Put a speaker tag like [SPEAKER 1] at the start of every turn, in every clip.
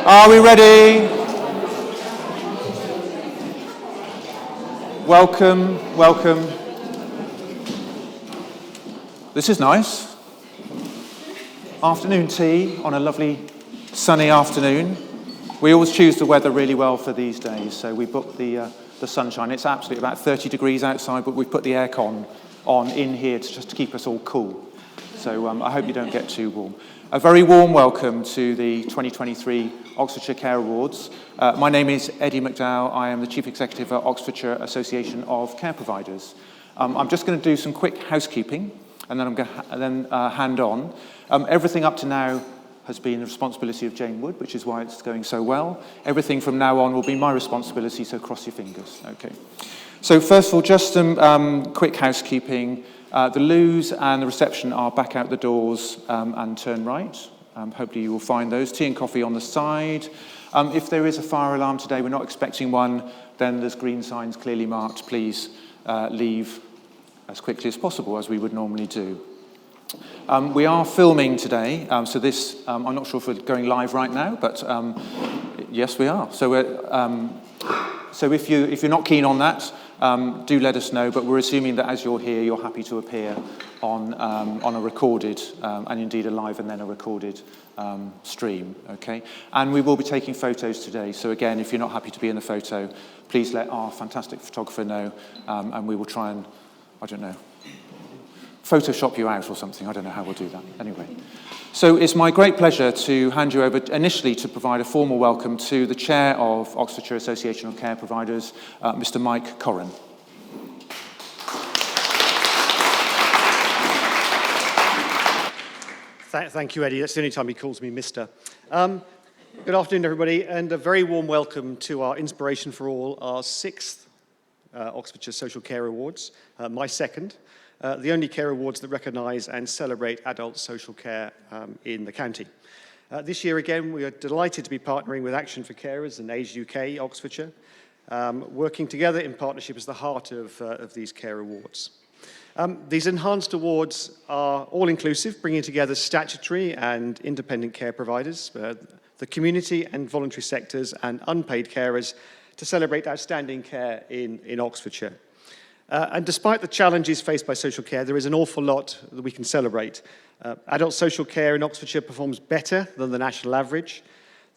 [SPEAKER 1] Are we ready? Welcome, welcome. This is nice. Afternoon tea on a lovely sunny afternoon. We always choose the weather really well for these days, so we booked the sunshine. It's absolutely about 30 degrees outside, but we've put the aircon on in here just to keep us all cool. So I hope you don't get too warm. A very warm welcome to the 2023 Oxfordshire Care Awards. My name is Eddie McDowell. I am the Chief Executive at Oxfordshire Association of Care Providers. I'm just going to do some quick housekeeping, and then I'm going to hand on. Everything up to now has been the responsibility of Jane Wood, which is why it's going so well. Everything from now on will be my responsibility, so cross your fingers. Okay. So first of all, just some quick housekeeping. The loos and the reception are back out the doors and turn right. Hopefully you will find those. Tea and coffee on the side. If there is a fire alarm today, we're not expecting one, then there's green signs clearly marked. Please leave as quickly as possible, as we would normally do. We are filming today, so this, I'm not sure if we're going live right now, but yes, we are. So if you're not keen on that, do let us know, but we're assuming that as you're here, you're happy to appear on a recorded, and indeed a live and then a recorded stream, okay? And we will be taking photos today, so again, if you're not happy to be in the photo, please let our fantastic photographer know, and we will try and, I don't know, Photoshop you out or something. I don't know how we'll do that. Anyway. So it's my great pleasure to hand you over initially to provide a formal welcome to the Chair of Oxfordshire Association of Care Providers, Mr. Mike Corrin.
[SPEAKER 2] Thank you, Eddie. That's the only time he calls me Mr. Good afternoon, everybody, and a very warm welcome to our Inspiration for All, our 6th Oxfordshire Social Care Awards, my second. The only care awards that recognise and celebrate adult social care in the county. This year again, we are delighted to be partnering with Action for Carers and Age UK, Oxfordshire, working together in partnership as the heart of these care awards. These enhanced awards are all-inclusive, bringing together statutory and independent care providers, the community and voluntary sectors and unpaid carers to celebrate outstanding care in Oxfordshire. And despite the challenges faced by social care, there is an awful lot that we can celebrate. Adult social care in Oxfordshire performs better than the national average.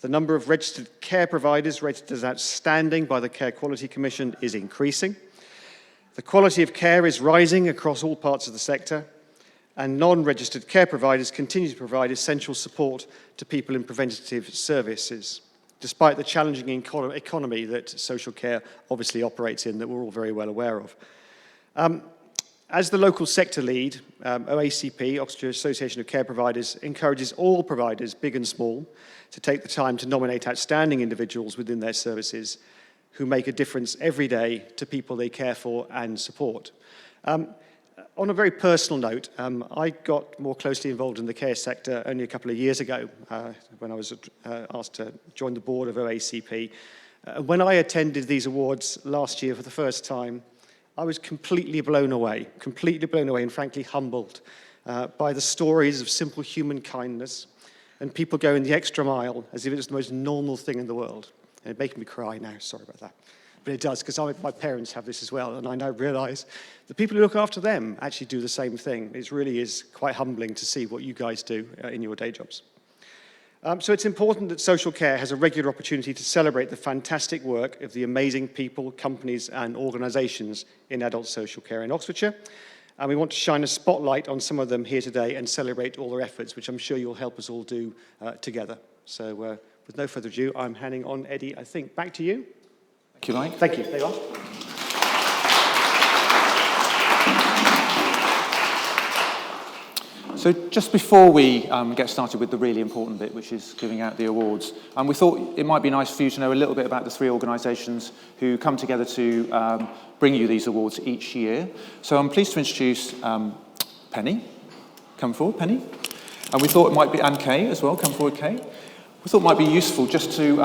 [SPEAKER 2] The number of registered care providers rated as outstanding by the Care Quality Commission is increasing. The quality of care is rising across all parts of the sector, and non-registered care providers continue to provide essential support to people in preventative services, despite the challenging economy that social care obviously operates in, that we're all very well aware of. As the local sector lead, OACP, Oxfordshire Association of Care Providers, encourages all providers, big and small, to take the time to nominate outstanding individuals within their services who make a difference every day to people they care for and support. On a very personal note, I got more closely involved in the care sector only a couple of years ago when I was asked to join the board of OACP. When I attended these awards last year for the first time, I was completely blown away and frankly humbled by the stories of simple human kindness and people going the extra mile as if it was the most normal thing in the world. And it's making me cry now, sorry about that. But it does, because my parents have this as well, and I now realise the people who look after them actually do the same thing. It really is quite humbling to see what you guys do in your day jobs. So it's important that social care has a regular opportunity to celebrate the fantastic work of the amazing people, companies and organisations in adult social care in Oxfordshire. And we want to shine a spotlight on some of them here today and celebrate all their efforts, which I'm sure you'll help us all do together. So with no further ado, I'm handing on, Eddie, I think, back to you.
[SPEAKER 1] Thank you, Mike.
[SPEAKER 2] Thank you. There you are.
[SPEAKER 1] So just before we get started with the really important bit, which is giving out the awards, we thought it might be nice for you to know a little bit about the 3 organisations who come together to bring you these awards each year. So I'm pleased to introduce Penny. Come forward, Penny. And we thought it might be, and Kay as well. Come forward, Kay. We thought it might be useful just to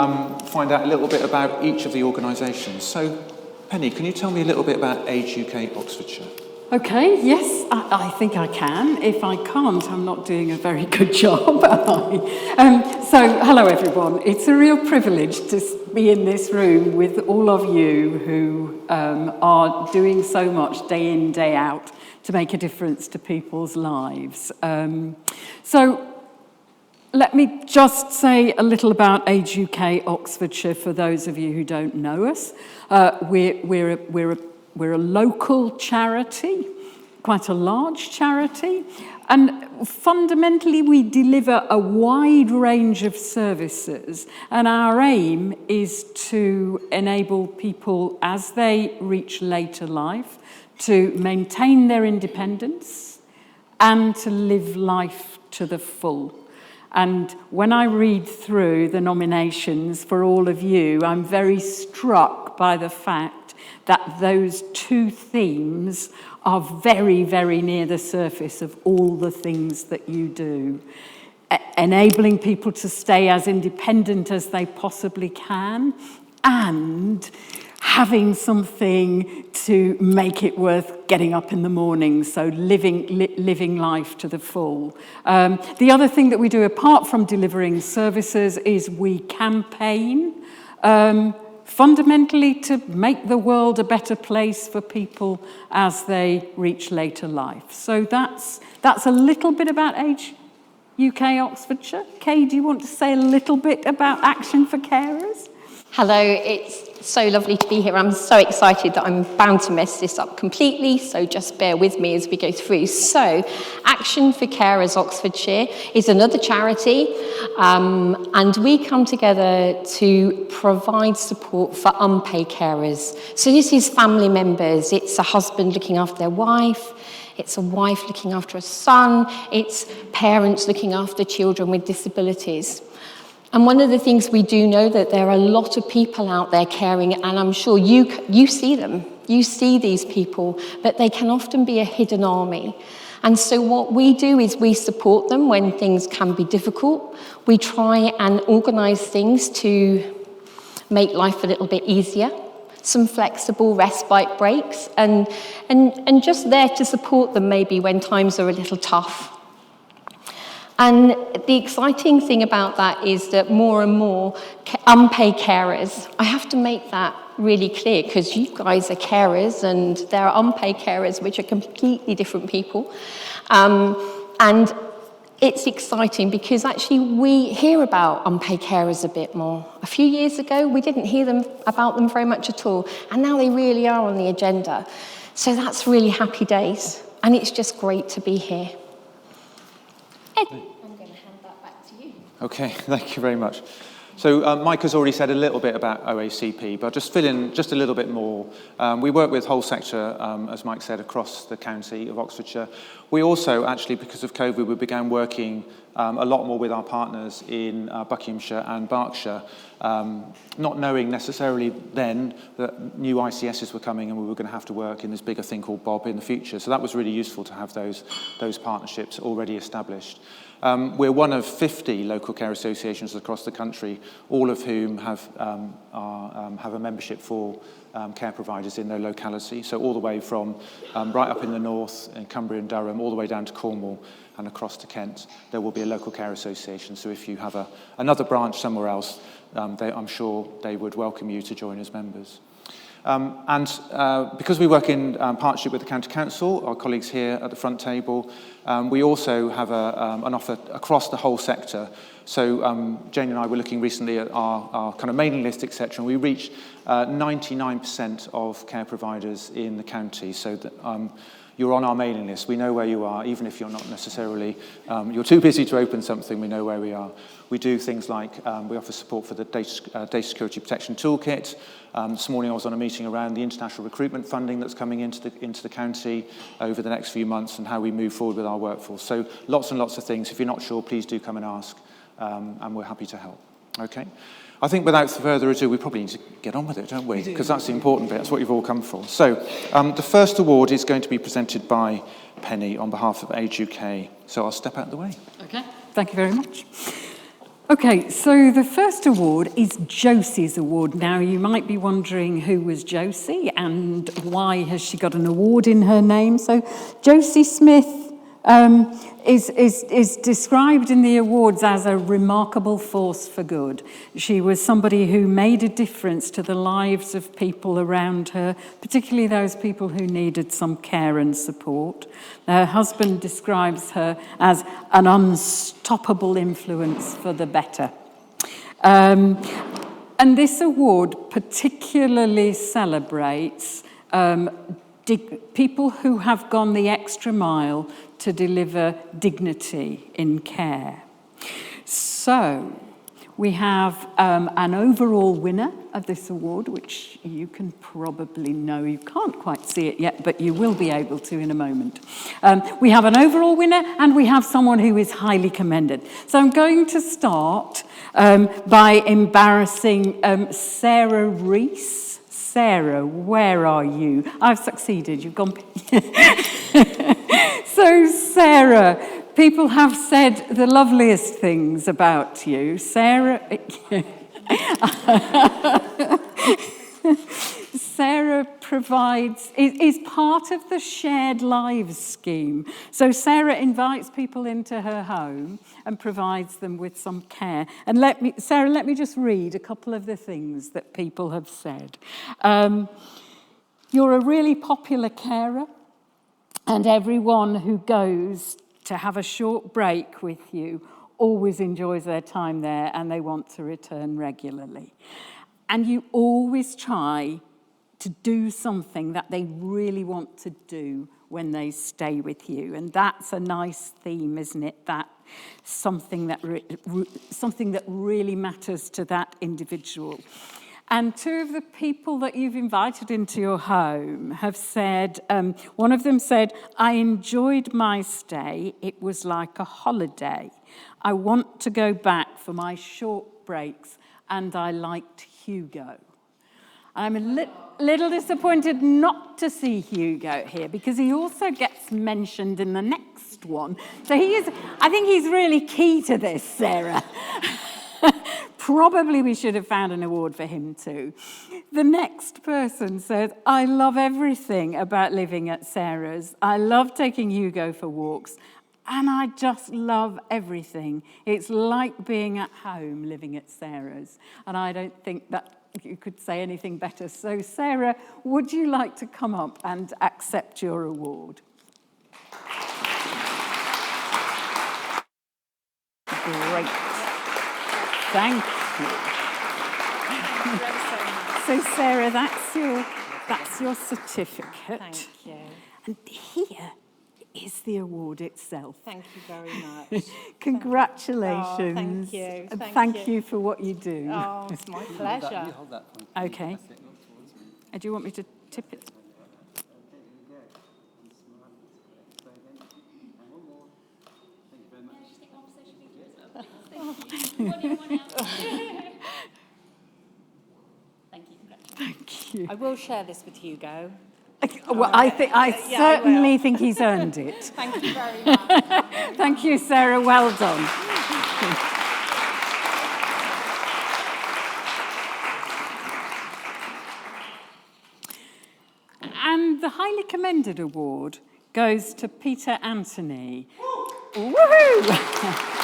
[SPEAKER 1] find out a little bit about each of the organisations. So, Penny, can you tell me a little bit about Age UK Oxfordshire?
[SPEAKER 3] Okay, yes, I think I can. If I can't, I'm not doing a very good job, am I? So, hello everyone. It's a real privilege to be in this room with all of you who are doing so much day in, day out to make a difference to people's lives. So, let me just say a little about Age UK Oxfordshire for those of you who don't know us. We're a local charity, quite a large charity, and fundamentally we deliver a wide range of services, and our aim is to enable people as they reach later life to maintain their independence and to live life to the full. And when I read through the nominations for all of you, I'm very struck by the fact that those two themes are very, very near the surface of all the things that you do. Enabling people to stay as independent as they possibly can, and having something to make it worth getting up in the morning, so living life to the full. The other thing that we do apart from delivering services is we campaign fundamentally to make the world a better place for people as they reach later life. So that's a little bit about Age UK Oxfordshire. Kay, do you want to say a little bit about Action for Carers?
[SPEAKER 4] Hello, it's so lovely to be here. I'm so excited that I'm bound to mess this up completely, so just bear with me as we go through. So, Action for Carers Oxfordshire is another charity, and we come together to provide support for unpaid carers. So this is family members. It's a husband looking after their wife, it's a wife looking after a son, it's parents looking after children with disabilities. And one of the things we do know that there are a lot of people out there caring, and I'm sure you see them. You see these people, but they can often be a hidden army. And so what we do is we support them when things can be difficult. We try and organise things to make life a little bit easier, some flexible respite breaks, and just there to support them maybe when times are a little tough. And the exciting thing about that is that more and more unpaid carers, I have to make that really clear because you guys are carers and there are unpaid carers which are completely different people. And it's exciting because actually we hear about unpaid carers a bit more. A few years ago, we didn't hear about them very much at all. And now they really are on the agenda. So that's really happy days. And it's just great to be here. Ed, I'm going to hand that back to you.
[SPEAKER 1] Okay, thank you very much. So Mike has already said a little bit about OACP, but I'll just fill in just a little bit more. We work with whole sector, as Mike said, across the county of Oxfordshire. We also, actually, because of COVID, we began working a lot more with our partners in Buckinghamshire and Berkshire, not knowing necessarily then that new ICSs were coming and we were going to have to work in this bigger thing called Bob in the future. So that was really useful to have those partnerships already established. We're one of 50 local care associations across the country, all of whom have a membership for care providers in their locality. So all the way from right up in the north, in Cumbria and Durham, all the way down to Cornwall and across to Kent, there will be a local care association. So if you have another branch somewhere else, I'm sure they would welcome you to join as members. Because we work in partnership with the County Council, our colleagues here at the front table, we also have an offer across the whole sector. So Jane and I were looking recently at our kind of mailing list, etc., and we reach 99% of care providers in the county. So that, you're on our mailing list. We know where you are, even if you're not necessarily, you're too busy to open something, we know where we are. We do things like, we offer support for the Data Security Protection Toolkit. This morning I was on a meeting around the international recruitment funding that's coming into the county over the next few months and how we move forward with our workforce. So lots and lots of things. If you're not sure, please do come and ask, and we're happy to help. Okay? I think without further ado, we probably need to get on with it, don't we? Because that's the important bit. That's what you've all come for. So the first award is going to be presented by Penny on behalf of Age UK. So I'll step out of the way.
[SPEAKER 3] Okay, thank you very much. Okay, so the first award is Josie's Award. Now, you might be wondering who was Josie and why has she got an award in her name. So Josie Smith is described in the awards as a remarkable force for good. She was somebody who made a difference to the lives of people around her, particularly those people who needed some care and support. Her husband describes her as an unstoppable influence for the better. And this award particularly celebrates people who have gone the extra mile to deliver dignity in care. So we have an overall winner of this award, which you can probably know. You can't quite see it yet, but you will be able to in a moment. We have an overall winner, and we have someone who is highly commended. So I'm going to start by embarrassing Sarah Rees. Sarah, where are you? I've succeeded. You've gone. So, Sarah, people have said the loveliest things about you. Sarah, Sarah is part of the Shared Lives scheme. So Sarah invites people into her home and provides them with some care. And Sarah, let me just read a couple of the things that people have said. You're a really popular carer, and everyone who goes to have a short break with you always enjoys their time there and they want to return regularly. And you always try to do something that they really want to do when they stay with you. And that's a nice theme, isn't it? That something that really matters to that individual. And two of the people that you've invited into your home have said, one of them said, I enjoyed my stay. It was like a holiday. I want to go back for my short breaks, and I liked Hugo. I'm a little disappointed not to see Hugo here because he also gets mentioned in the next one. So I think he's really key to this, Sarah. Probably we should have found an award for him too. The next person said, I love everything about living at Sarah's. I love taking Hugo for walks, and I just love everything. It's like being at home living at Sarah's. And I don't think that you could say anything better. So Sarah, would you like to come up and accept your award? Great. Thank you. So Sarah, that's your certificate.
[SPEAKER 5] Thank you.
[SPEAKER 3] And here is the award itself.
[SPEAKER 5] Thank you very much.
[SPEAKER 3] Congratulations.
[SPEAKER 5] Oh, thank you.
[SPEAKER 3] And
[SPEAKER 5] Thank
[SPEAKER 3] you for what you do.
[SPEAKER 5] Oh, it's my pleasure.
[SPEAKER 6] You hold that one.
[SPEAKER 3] Okay. Do you want me to tip it? Thank you.
[SPEAKER 5] I will share this with Hugo.
[SPEAKER 3] Well, I certainly think he's earned it.
[SPEAKER 5] Thank you very much.
[SPEAKER 3] Thank you, Sarah. Well done. And the highly commended award goes to Peter Anthony. Woohoo!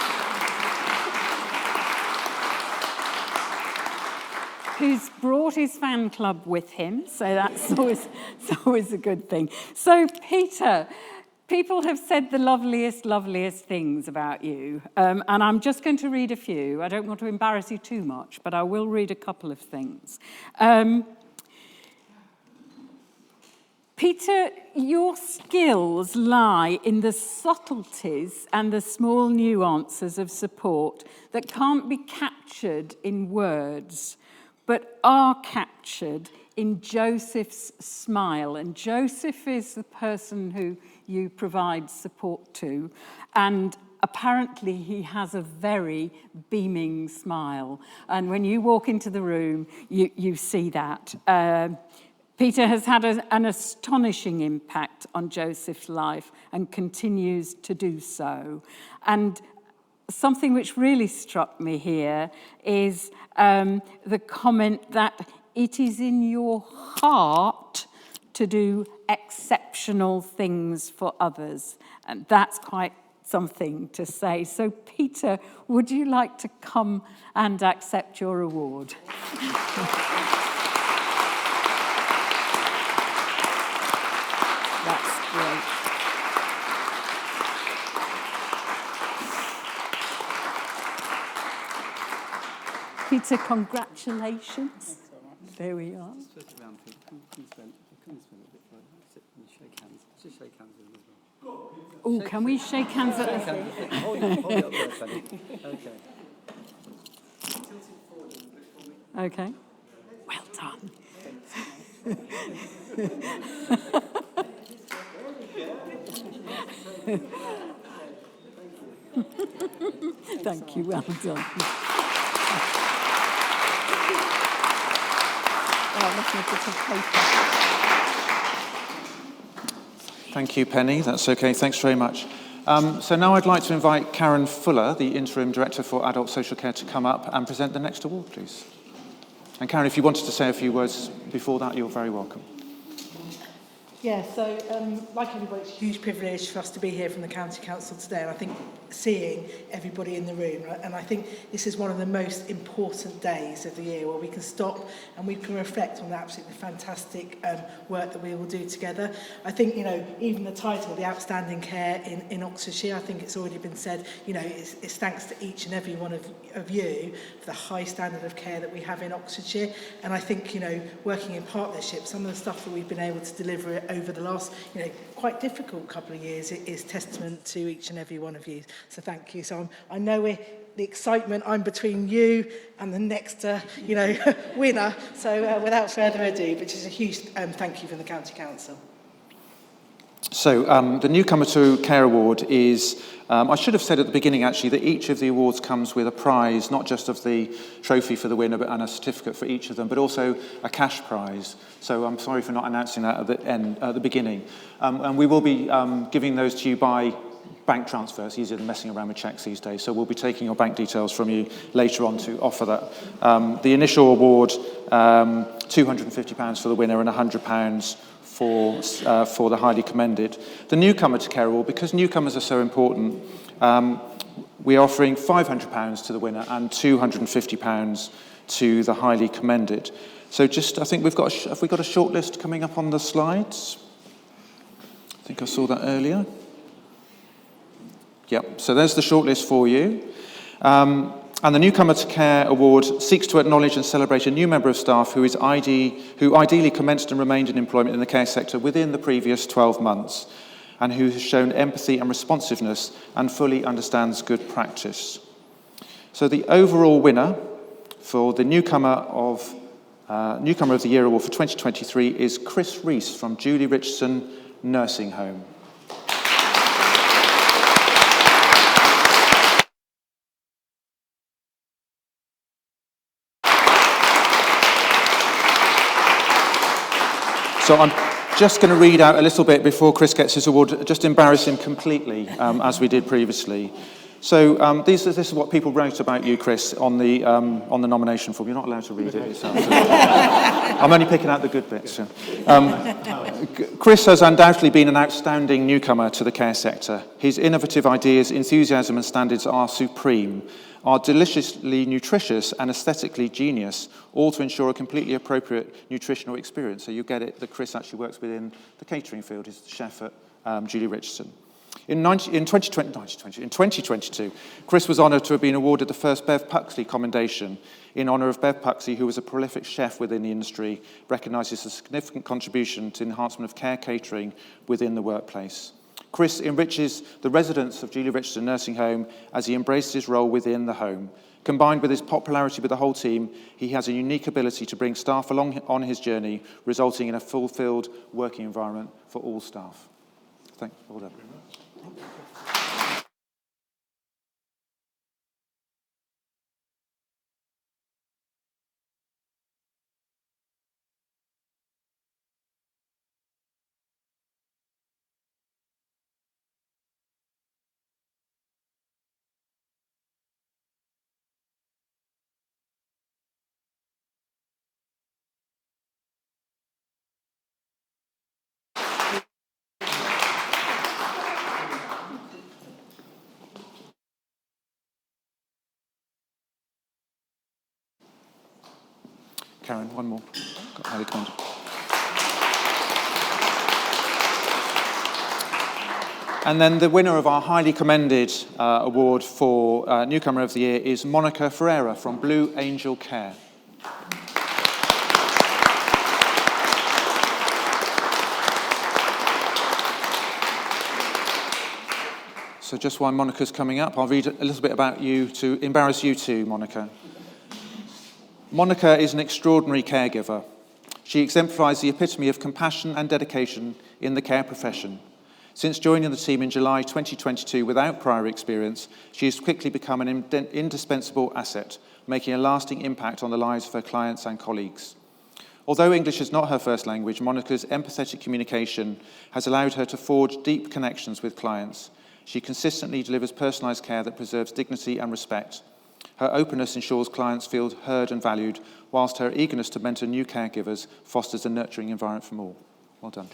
[SPEAKER 3] Who's brought his fan club with him, so that's always a good thing. So, Peter, people have said the loveliest things about you, and I'm just going to read a few. I don't want to embarrass you too much, but I will read a couple of things. Peter, your skills lie in the subtleties and the small nuances of support that can't be captured in words, but are captured in Joseph's smile. And Joseph is the person who you provide support to. And apparently he has a very beaming smile. And when you walk into the room, you see that. Peter has had an astonishing impact on Joseph's life and continues to do so. And something which really struck me here is the comment that it is in your heart to do exceptional things for others. And that's quite something to say. So, Peter, would you like to come and accept your award? That's great. Peter, congratulations. There we are. Oh, can we shake hands at the...
[SPEAKER 6] Hold it up there, Penny. Okay.
[SPEAKER 3] Okay. Well done. Thank you, well done. Oh, let's make it a paper.
[SPEAKER 1] Thank you, Penny. That's okay. Thanks very much. So now I'd like to invite Karen Fuller, the Interim Director for Adult Social Care, to come up and present the next award, please. And Karen, if you wanted to say a few words before that, you're very welcome.
[SPEAKER 7] Yeah, so like everybody, it's a huge privilege for us to be here from the County Council today, and I think seeing everybody in the room, right? And I think this is one of the most important days of the year where we can stop and we can reflect on the absolutely fantastic work that we will do together. I think, you know, even the title, The Outstanding Care in Oxfordshire, I think it's already been said, you know, it's thanks to each and every one of you for the high standard of care that we have in Oxfordshire. And I think, you know, working in partnership, some of the stuff that we've been able to deliver over the last, you know, quite difficult couple of years, it is testament to each and every one of you. So thank you. So I know the excitement, I'm between you and the next, you know, winner. So without further ado, but just a huge thank you from the County Council.
[SPEAKER 1] So the Newcomer to Care Award is, I should have said at the beginning actually that each of the awards comes with a prize, not just of the trophy for the winner and a certificate for each of them, but also a cash prize. So I'm sorry for not announcing that at the beginning. And we will be giving those to you by bank transfer. It's easier than messing around with cheques these days. So we'll be taking your bank details from you later on to offer that. The initial award, £250 for the winner and £100 for the highly commended. The Newcomer to Care Award, because newcomers are so important, we're offering £500 to the winner and £250 to the highly commended. So just, I think have we got a short list coming up on the slides? I think I saw that earlier. Yep, so there's the shortlist for you. And the Newcomer to Care Award seeks to acknowledge and celebrate a new member of staff who ideally commenced and remained in employment in the care sector within the previous 12 months and who has shown empathy and responsiveness and fully understands good practice. So the overall winner for the Newcomer of the Year Award for 2023 is Chris Rees from Julie Richardson Nursing Home. So I'm just going to read out a little bit before Chris gets his award, just embarrass him completely, as we did previously. So this is what people wrote about you, Chris, on the nomination form. You're not allowed to read it yourself. So. I'm only picking out the good bits. Chris has undoubtedly been an outstanding newcomer to the care sector. His innovative ideas, enthusiasm and standards are supreme, are deliciously nutritious and aesthetically genius, all to ensure a completely appropriate nutritional experience. So you get it that Chris actually works within the catering field. He's the chef at Julie Richardson. In 2022, Chris was honoured to have been awarded the first Bev Puxley Commendation in honour of Bev Puxley, who was a prolific chef within the industry, recognises a significant contribution to enhancement of care catering within the workplace. Chris enriches the residents of Julie Richardson Nursing Home as he embraces his role within the home. Combined with his popularity with the whole team, he has a unique ability to bring staff along on his journey, resulting in a fulfilled working environment for all staff. Thank you. Well done. Karen, one more. Got highly commended. And then the winner of our highly commended award for Newcomer of the Year is Monica Ferreira from Blue Angel Care. So just while Monica's coming up, I'll read a little bit about you to embarrass you too, Monica. Monica is an extraordinary caregiver. She exemplifies the epitome of compassion and dedication in the care profession. Since joining the team in July 2022 without prior experience, she has quickly become an indispensable asset, making a lasting impact on the lives of her clients and colleagues. Although English is not her first language, Monica's empathetic communication has allowed her to forge deep connections with clients. She consistently delivers personalised care that preserves dignity and respect. Her openness ensures clients feel heard and valued, whilst her eagerness to mentor new caregivers fosters a nurturing environment for all. Well done.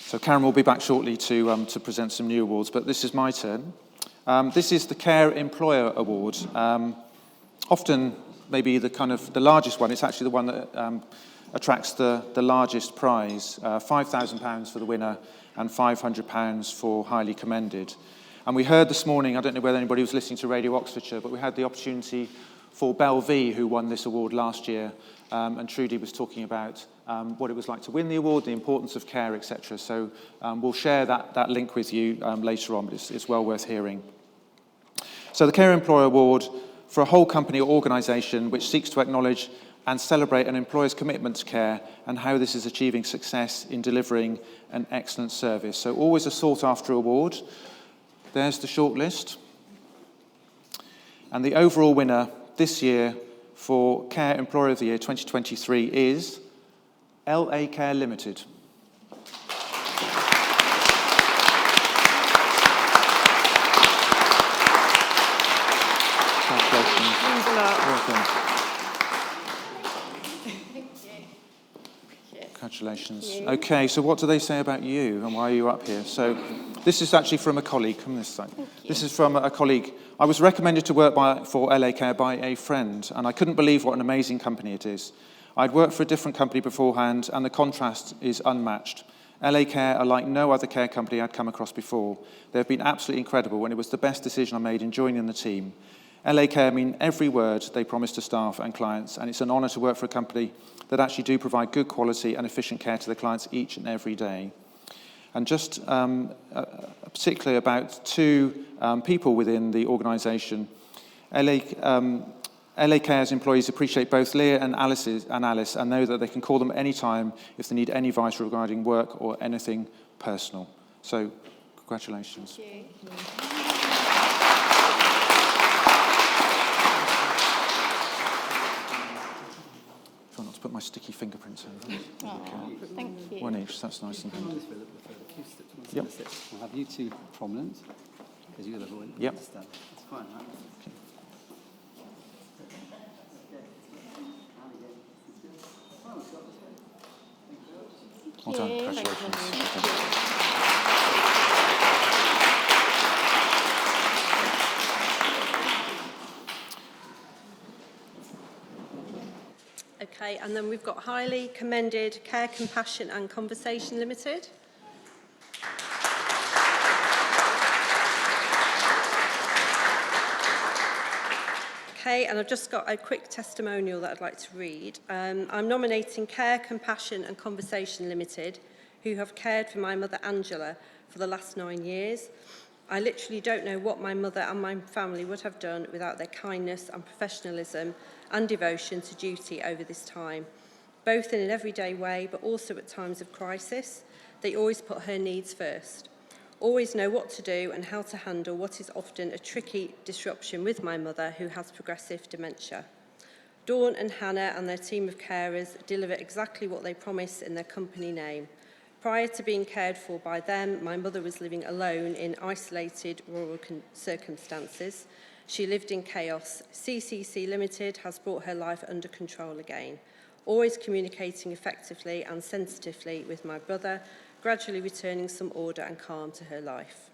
[SPEAKER 1] So Karen will be back shortly to present some new awards, but this is my turn. This is the Care Employer Award. Often, maybe the largest one. It's actually the one that attracts the largest prize. £5,000 for the winner and £500 for highly commended. And we heard this morning, I don't know whether anybody was listening to Radio Oxfordshire, but we had the opportunity for Belle V, who won this award last year, and Trudy was talking about what it was like to win the award, the importance of care, etc. So we'll share that link with you later on, but it's well worth hearing. So the Care Employer Award for a whole company or organisation which seeks to acknowledge and celebrate an employer's commitment to care and how this is achieving success in delivering an excellent service. So always a sought-after award. There's the shortlist. And the overall winner this year for Care Employer of the Year 2023 is LA Care Limited. Congratulations. Okay, so what do they say about you and why are you up here? So this is actually from a colleague. Come this side. This is from a colleague. I was recommended to work for LA Care by a friend, and I couldn't believe what an amazing company it is. I'd worked for a different company beforehand, and the contrast is unmatched. LA Care are like no other care company I'd come across before. They've been absolutely incredible, and it was the best decision I made in joining the team. LA Care mean every word they promise to staff and clients, and it's an honour to work for a company that actually do provide good quality and efficient care to their clients each and every day. And just particularly about two people within the organisation, LA Care's employees appreciate both Leah and Alice and know that they can call them anytime if they need any advice regarding work or anything personal. So, congratulations.
[SPEAKER 4] Thank you.
[SPEAKER 1] Try not to put my sticky fingerprints in.
[SPEAKER 5] Thank you.
[SPEAKER 1] One each, that's nice and handy. Yep.
[SPEAKER 6] We'll have you two prominent, because you'll avoid it.
[SPEAKER 1] Yep.
[SPEAKER 6] That's fine, right?
[SPEAKER 1] Well done, congratulations. Well done.
[SPEAKER 8] Okay, and then we've got highly commended Care, Compassion and Conversation Limited. Okay, and I've just got a quick testimonial that I'd like to read. I'm nominating Care, Compassion and Conversation Limited, who have cared for my mother Angela for the last 9 years. I literally don't know what my mother and my family would have done without their kindness and professionalism and devotion to duty over this time, both in an everyday way but also at times of crisis. They always put her needs first, always know what to do and how to handle what is often a tricky disruption with my mother, who has progressive dementia. Dawn and Hannah and their team of carers deliver exactly what they promise in their company name. Prior to being cared for by them, my mother was living alone in isolated rural circumstances. She lived in chaos. CCC Limited has brought her life under control again, always communicating effectively and sensitively with my brother, gradually returning some order and calm to her life.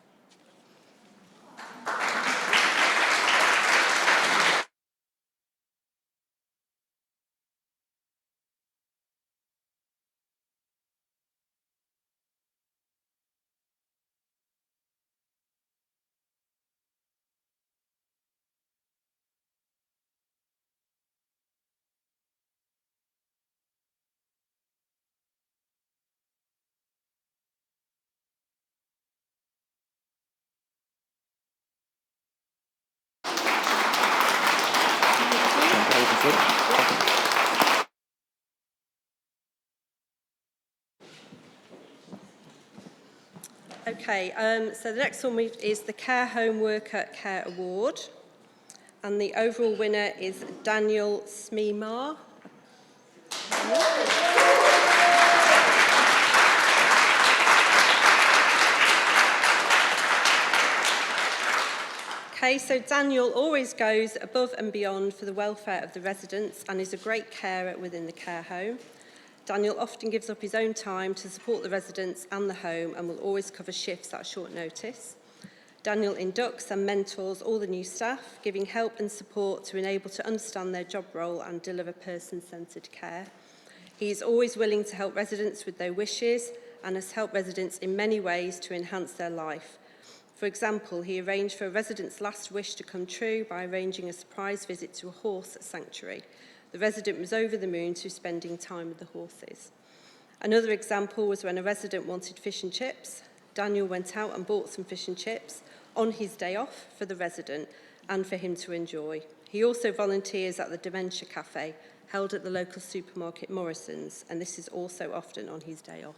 [SPEAKER 8] Okay, so the next one is the Care Home Worker Care Award, and the overall winner is Daniel Smeemar. Okay, so Daniel always goes above and beyond for the welfare of the residents and is a great carer within the care home. Daniel often gives up his own time to support the residents and the home and will always cover shifts at short notice. Daniel inducts and mentors all the new staff, giving help and support to enable to understand their job role and deliver person-centred care. He is always willing to help residents with their wishes and has helped residents in many ways to enhance their life. For example, he arranged for a resident's last wish to come true by arranging a surprise visit to a horse sanctuary. The resident was over the moon to spending time with the horses. Another example was when a resident wanted fish and chips. Daniel went out and bought some fish and chips on his day off for the resident and for him to enjoy. He also volunteers at the Dementia Cafe, held at the local supermarket Morrison's, and this is also often on his day off.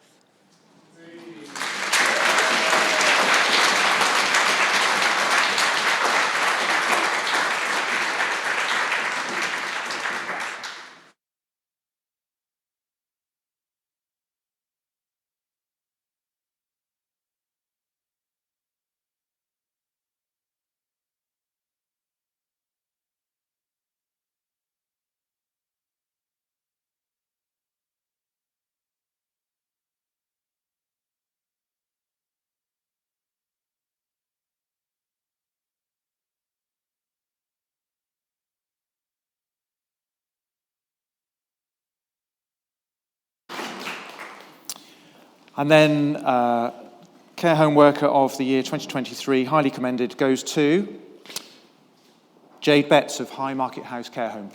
[SPEAKER 1] And then Care Home Worker of the Year 2023, highly commended, goes to Jade Betts of High Market House Care Home.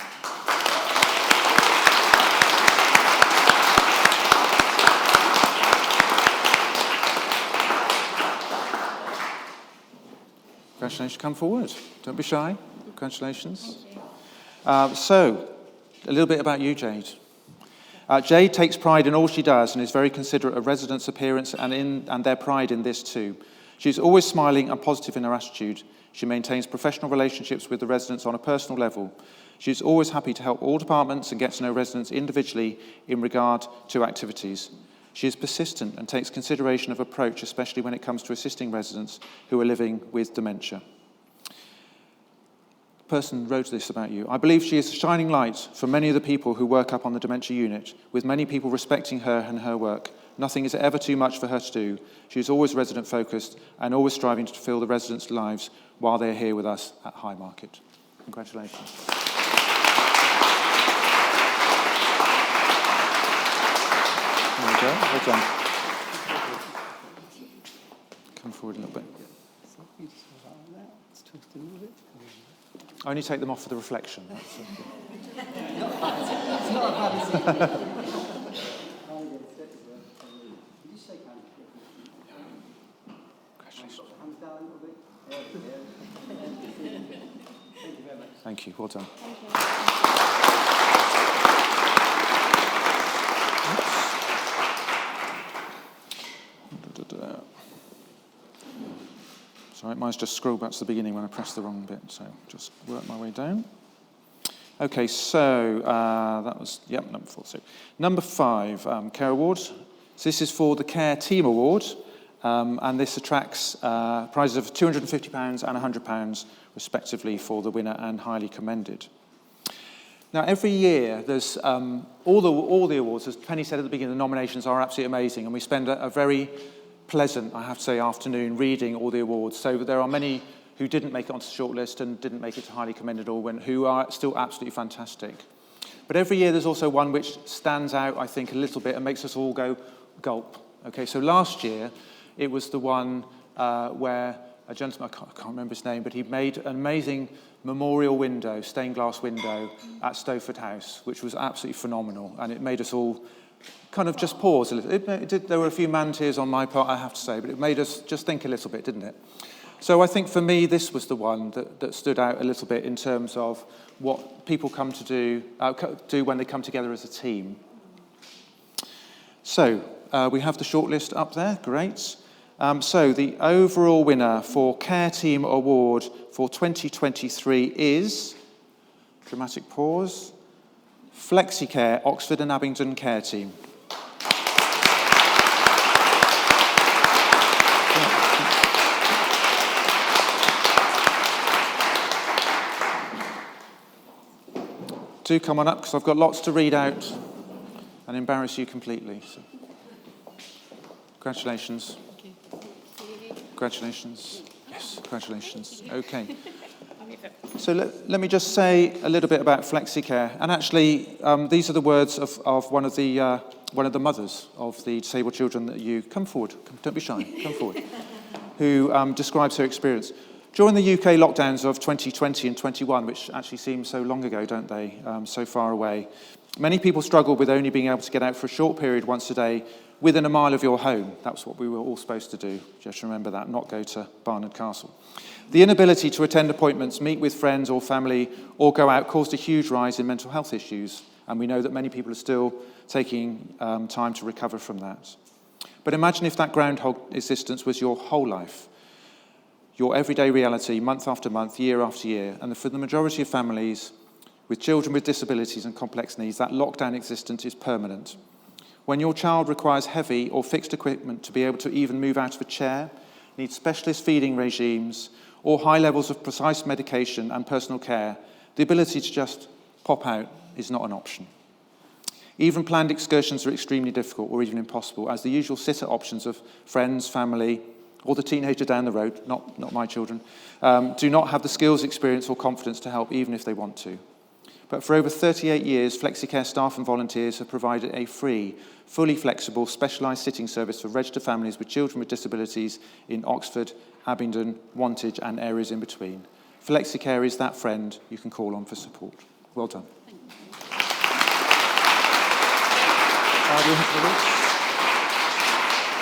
[SPEAKER 1] Congratulations, come forward. Don't be shy. Congratulations. So, a little bit about you, Jade. Jade takes pride in all she does and is very considerate of residents' appearance and their pride in this too. She's always smiling and positive in her attitude. She maintains professional relationships with the residents on a personal level. She's always happy to help all departments and get to know residents individually in regard to activities. She is persistent and takes consideration of approach, especially when it comes to assisting residents who are living with dementia. Person wrote this about you. I believe she is a shining light for many of the people who work up on the dementia unit, with many people respecting her and her work. Nothing is ever too much for her to do. She is always resident focused and always striving to fulfill the residents' lives while they're here with us at High Market. Congratulations. There we go. Well done. Come forward a little bit. Only take them off for the reflection. Thank you. Well done. Sorry, mine's just scrolled back to the beginning when I pressed the wrong bit, so just work my way down. Okay, so that was, yep, number 4. So number 5, Care Awards. So this is for the Care Team Award, and this attracts prizes of £250 and £100, respectively, for the winner and highly commended. Now, every year, there's all the awards, as Penny said at the beginning, the nominations are absolutely amazing, and we spend a very pleasant, I have to say, afternoon reading all the awards. So there are many who didn't make it onto the shortlist and didn't make it to highly commended or who are still absolutely fantastic. But every year, there's also one which stands out, I think, a little bit and makes us all go, gulp. Okay, so last year, it was the one where a gentleman, I can't remember his name, but he made an amazing memorial window, stained glass window, at Stowford House, which was absolutely phenomenal, and it made us all kind of just pause a little. There were a few man tears on my part, I have to say, but it made us just think a little bit, didn't it? So I think for me, this was the one that stood out a little bit in terms of what people come to do when they come together as a team. So we have the shortlist up there, great. So the overall winner for Care Team Award for 2023 is, dramatic pause, FlexiCare Oxford and Abingdon Care Team. Do come on up, because I've got lots to read out and embarrass you completely. So. Congratulations. Congratulations. Yes, congratulations. Okay. So let me just say a little bit about FlexiCare. And actually, these are the words of one of the mothers of the disabled children that you... Come forward. Don't be shy. Come forward. Who describes her experience. During the UK lockdowns of 2020 and 21, which actually seem so long ago, don't they, so far away, many people struggled with only being able to get out for a short period once a day within a mile of your home. That's what we were all supposed to do. Just remember that, not go to Barnard Castle. The inability to attend appointments, meet with friends or family, or go out caused a huge rise in mental health issues, and we know that many people are still taking time to recover from that. But imagine if that groundhog existence was your whole life, your everyday reality, month after month, year after year, and for the majority of families with children with disabilities and complex needs, that lockdown existence is permanent. When your child requires heavy or fixed equipment to be able to even move out of a chair, needs specialist feeding regimes, or high levels of precise medication and personal care, the ability to just pop out is not an option. Even planned excursions are extremely difficult or even impossible, as the usual sitter options of friends, family, or the teenager down the road, not my children, do not have the skills, experience, or confidence to help, even if they want to. But for over 38 years, FlexiCare staff and volunteers have provided a free, fully flexible, specialised sitting service for registered families with children with disabilities in Oxford, Abingdon, Wantage, and areas in between. FlexiCare is that friend you can call on for support. Well done.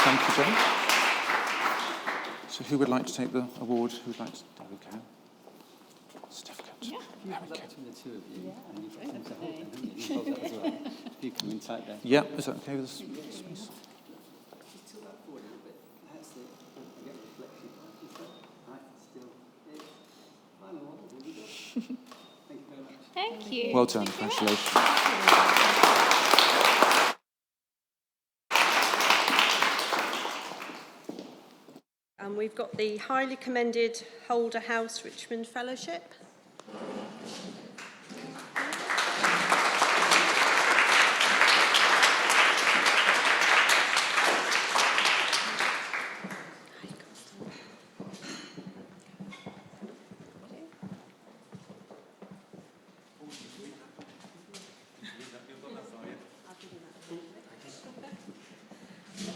[SPEAKER 1] Thank you, Jane. So who would like to take the award? Who would like to? There we go. Certificate. Yeah. There we go.
[SPEAKER 6] Between the two of you, and you've got them to hold them, haven't you? You hold that as well. If you come in tight there.
[SPEAKER 1] Yeah, is that okay with us? Space?
[SPEAKER 6] Just tilt that forward a little bit. That's it. I get reflection. Right, still. Final one. Here we go. Thank you very much.
[SPEAKER 4] Thank you.
[SPEAKER 1] Well done. Congratulations.
[SPEAKER 8] And we've got the highly commended Holder House Richmond Fellowship.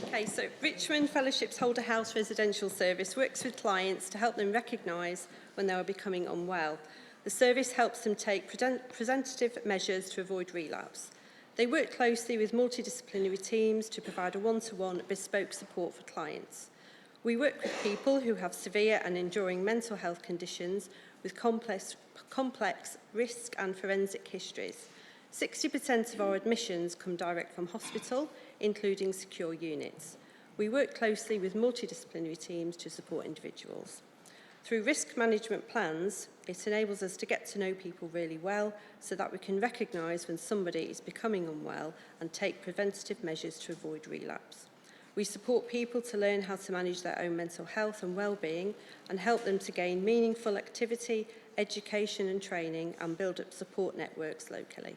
[SPEAKER 8] Okay, so Richmond Fellowship's Holder House Residential Service works with clients to help them recognise when they are becoming unwell. The service helps them take preventative measures to avoid relapse. They work closely with multidisciplinary teams to provide a one-to-one bespoke support for clients. We work with people who have severe and enduring mental health conditions with complex risk and forensic histories. 60% of our admissions come direct from hospital, including secure units. We work closely with multidisciplinary teams to support individuals. Through risk management plans, it enables us to get to know people really well so that we can recognise when somebody is becoming unwell and take preventative measures to avoid relapse. We support people to learn how to manage their own mental health and well-being and help them to gain meaningful activity, education and training and build up support networks locally.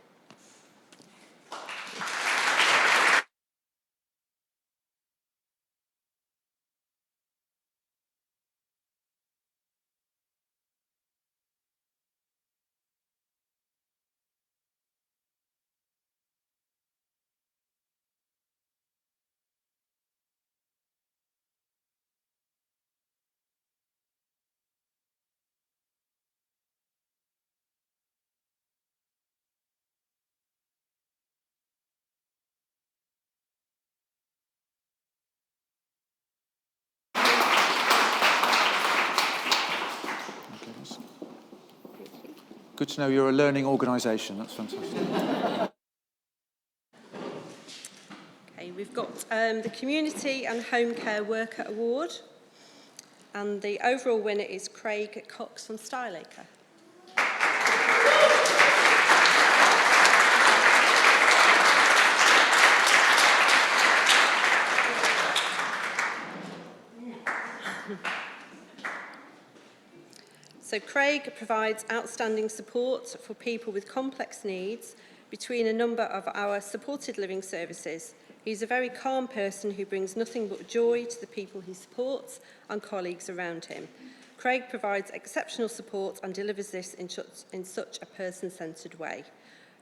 [SPEAKER 1] Good to know you're a learning organisation. That's fantastic.
[SPEAKER 8] Okay, we've got the Community and Home Care Worker Award, and the overall winner is Craig Cox from Styleacre. So Craig provides outstanding support for people with complex needs between a number of our supported living services. He's a very calm person who brings nothing but joy to the people he supports and colleagues around him. Craig provides exceptional support and delivers this in such a person-centred way.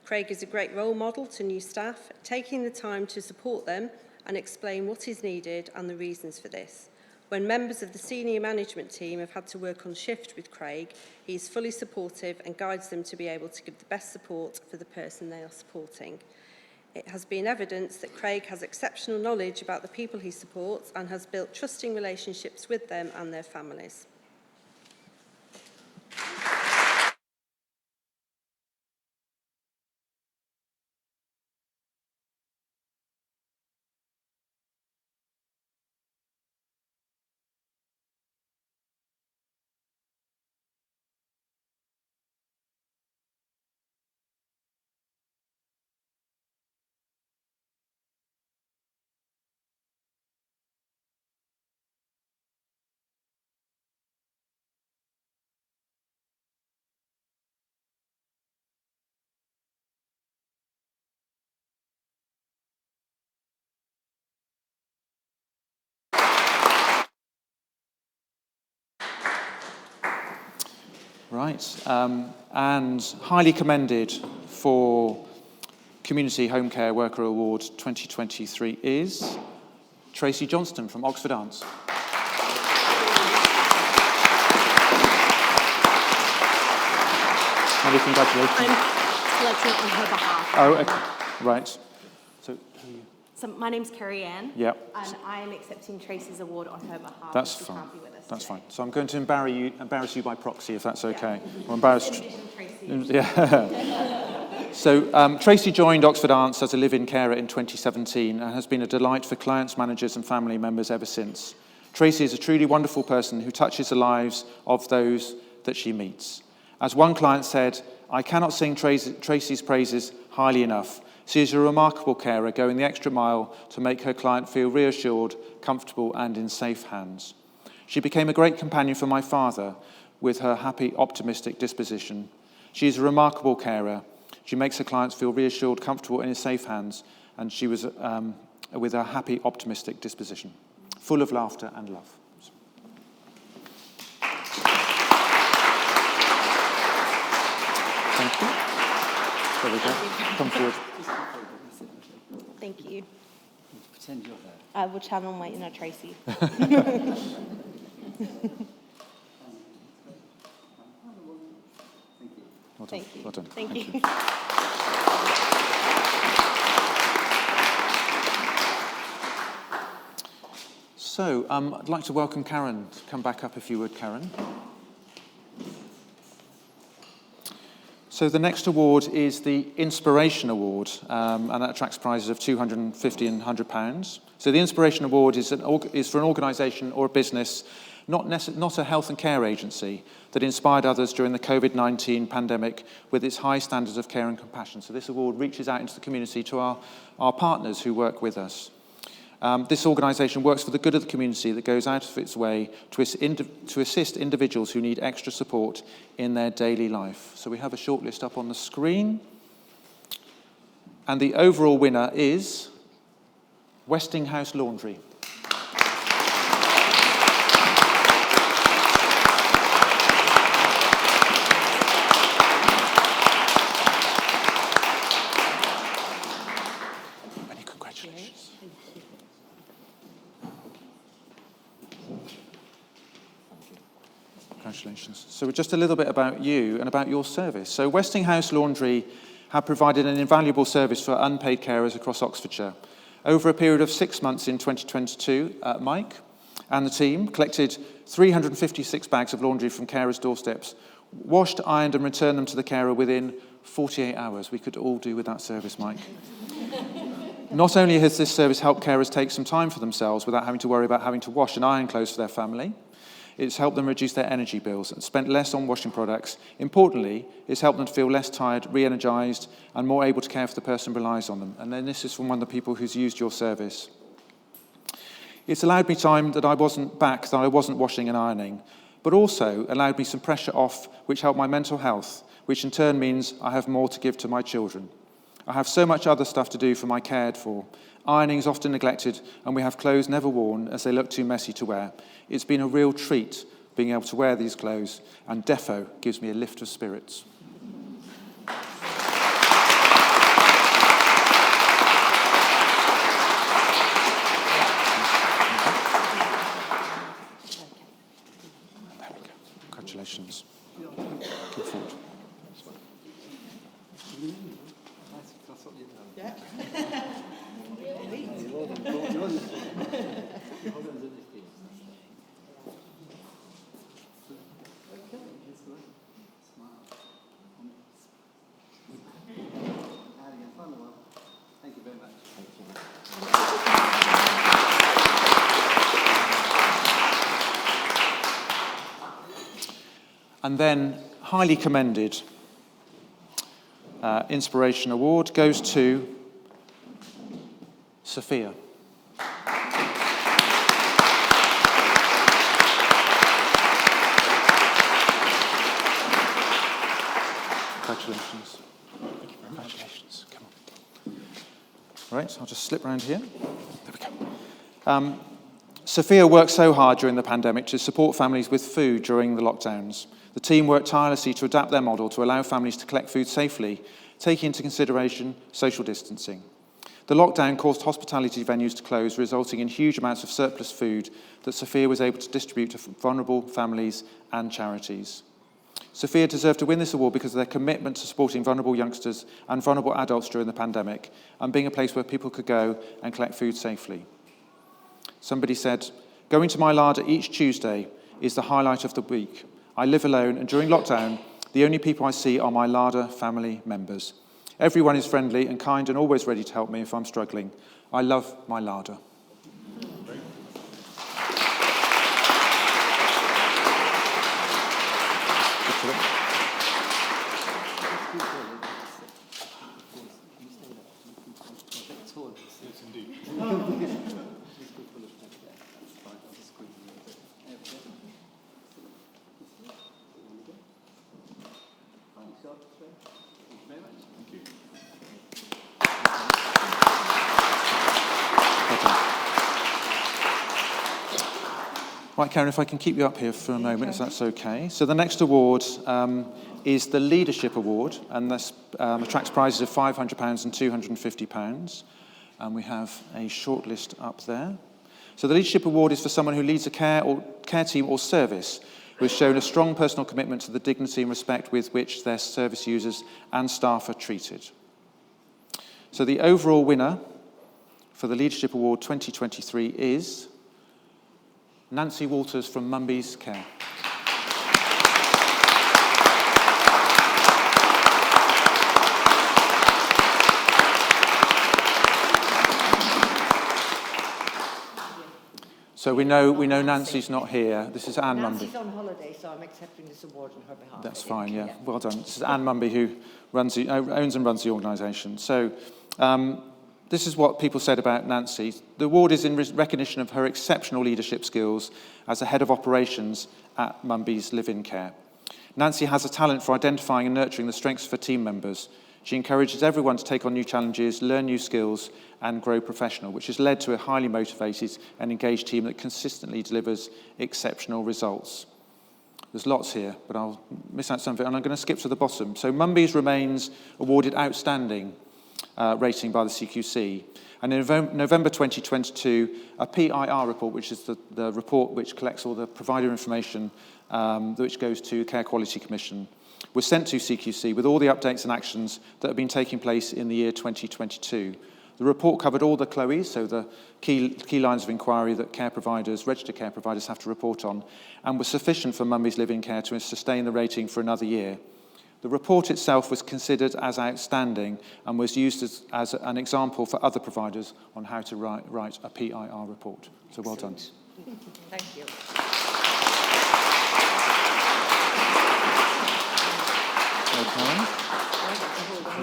[SPEAKER 8] Craig is a great role model to new staff, taking the time to support them and explain what is needed and the reasons for this. When members of the senior management team have had to work on shift with Craig, he is fully supportive and guides them to be able to give the best support for the person they are supporting. It has been evidence that Craig has exceptional knowledge about the people he supports and has built trusting relationships with them and their families.
[SPEAKER 1] Right, and highly commended for Community Home Care Worker Award 2023 is Tracy Johnston from Oxford Arts. Many congratulations.
[SPEAKER 9] I'm selecting it on her behalf.
[SPEAKER 1] Oh, okay, right. So, who are you?
[SPEAKER 9] So my name's Kerry Ann.
[SPEAKER 1] Yep.
[SPEAKER 9] And I am accepting Tracy's award on her behalf.
[SPEAKER 1] That's
[SPEAKER 9] She
[SPEAKER 1] fine.
[SPEAKER 9] can't be with us
[SPEAKER 1] That's
[SPEAKER 9] today.
[SPEAKER 1] fine. So I'm going to embarrass you by proxy, if that's okay. Or embarrass.
[SPEAKER 9] Tracy.
[SPEAKER 1] Yeah. So Tracy joined Oxford Arts as a live-in carer in 2017 and has been a delight for clients, managers and family members ever since. Tracy is a truly wonderful person who touches the lives of those that she meets. As one client said, I cannot sing Tracy's praises highly enough. She is a remarkable carer, going the extra mile to make her client feel reassured, comfortable and in safe hands. She became a great companion for my father with her happy, optimistic disposition. She is a remarkable carer. She makes her clients feel reassured, comfortable and in safe hands, and she was with her happy, optimistic disposition, full of laughter and love. Thank you. There we go. Come forward.
[SPEAKER 9] Thank you.
[SPEAKER 6] Pretend you're there.
[SPEAKER 9] I will channel my inner Tracy.
[SPEAKER 1] Well done.
[SPEAKER 9] Thank you.
[SPEAKER 1] Well done.
[SPEAKER 9] Thank you.
[SPEAKER 1] So, I'd like to welcome Karen to come back up if you would, Karen. So the next award is the Inspiration Award, and that attracts prizes of £250 and £100. So the Inspiration Award is for an organisation or a business not a health and care agency that inspired others during the COVID-19 pandemic with its high standards of care and compassion. So this award reaches out into the community to our partners who work with us. This organisation works for the good of the community that goes out of its way to assist individuals who need extra support in their daily life. So we have a shortlist up on the screen. And the overall winner is Westinghouse Laundry. Many congratulations. Congratulations. So just a little bit about you and about your service. So Westinghouse Laundry have provided an invaluable service for unpaid carers across Oxfordshire. Over a period of 6 months in 2022, Mike and the team collected 356 bags of laundry from carers' doorsteps, washed, ironed and returned them to the carer within 48 hours. We could all do with that service, Mike. Not only has this service helped carers take some time for themselves without having to worry about having to wash and iron clothes for their family, it's helped them reduce their energy bills and spent less on washing products. Importantly, it's helped them to feel less tired, re-energised, and more able to care for the person who relies on them. And then this is from one of the people who's used your service. It's allowed me time that I wasn't washing and ironing, but also allowed me some pressure off, which helped my mental health, which in turn means I have more to give to my children. I have so much other stuff to do for my cared for. Ironing is often neglected, and we have clothes never worn as they look too messy to wear. It's been a real treat being able to wear these clothes, and defo gives me a lift of spirits. There we go. Congratulations. Come forward.
[SPEAKER 6] Thank you very much.
[SPEAKER 1] And then, highly commended Inspiration Award goes to Sophia. Congratulations. Congratulations. Come on. Right, I'll just slip round here. There we go. Sophia worked so hard during the pandemic to support families with food during the lockdowns. The team worked tirelessly to adapt their model to allow families to collect food safely, taking into consideration social distancing. The lockdown caused hospitality venues to close, resulting in huge amounts of surplus food that Sophia was able to distribute to vulnerable families and charities. Sophia deserved to win this award because of their commitment to supporting vulnerable youngsters and vulnerable adults during the pandemic and being a place where people could go and collect food safely. Somebody said, "Going to my larder each Tuesday is the highlight of the week. I live alone, and during lockdown, the only people I see are my larder family members. Everyone is friendly and kind and always ready to help me if I'm struggling. I love my larder." Right, Karen, if I can keep you up here for a moment, if that's okay. So the next award is the Leadership Award, and this attracts prizes of £500 and £250. And we have a short list up there. So the Leadership Award is for someone who leads a care team or service who has shown a strong personal commitment to the dignity and respect with which their service users and staff are treated. So the overall winner for the Leadership Award 2023 is Nancy Walters from Mumby's Care. So we know Nancy's not here. This is Anne Mumby.
[SPEAKER 10] Nancy's on holiday, so I'm accepting this award on her behalf.
[SPEAKER 1] That's fine, yeah. Well done. This is Anne Mumby, who owns and runs the organisation. So this is what people said about Nancy. The award is in recognition of her exceptional leadership skills as the head of operations at Mumby's Live-In Care. Nancy has a talent for identifying and nurturing the strengths of her team members. She encourages everyone to take on new challenges, learn new skills, and grow professional, which has led to a highly motivated and engaged team that consistently delivers exceptional results. There's lots here, but I'll miss out some of it, and I'm going to skip to the bottom. So Mumby's remains awarded outstanding rating by the CQC. And in November 2022, a PIR report, which is the report which collects all the provider information which goes to Care Quality Commission, was sent to CQC with all the updates and actions that have been taking place in the year 2022. The report covered all the CLOEs, so the key lines of inquiry that care providers, registered care providers, have to report on, and was sufficient for Mumby's Live-In Care to sustain the rating for another year. The report itself was considered as outstanding and was used as an example for other providers on how to write a PIR report. So well done.
[SPEAKER 10] Thank you.
[SPEAKER 1] Okay.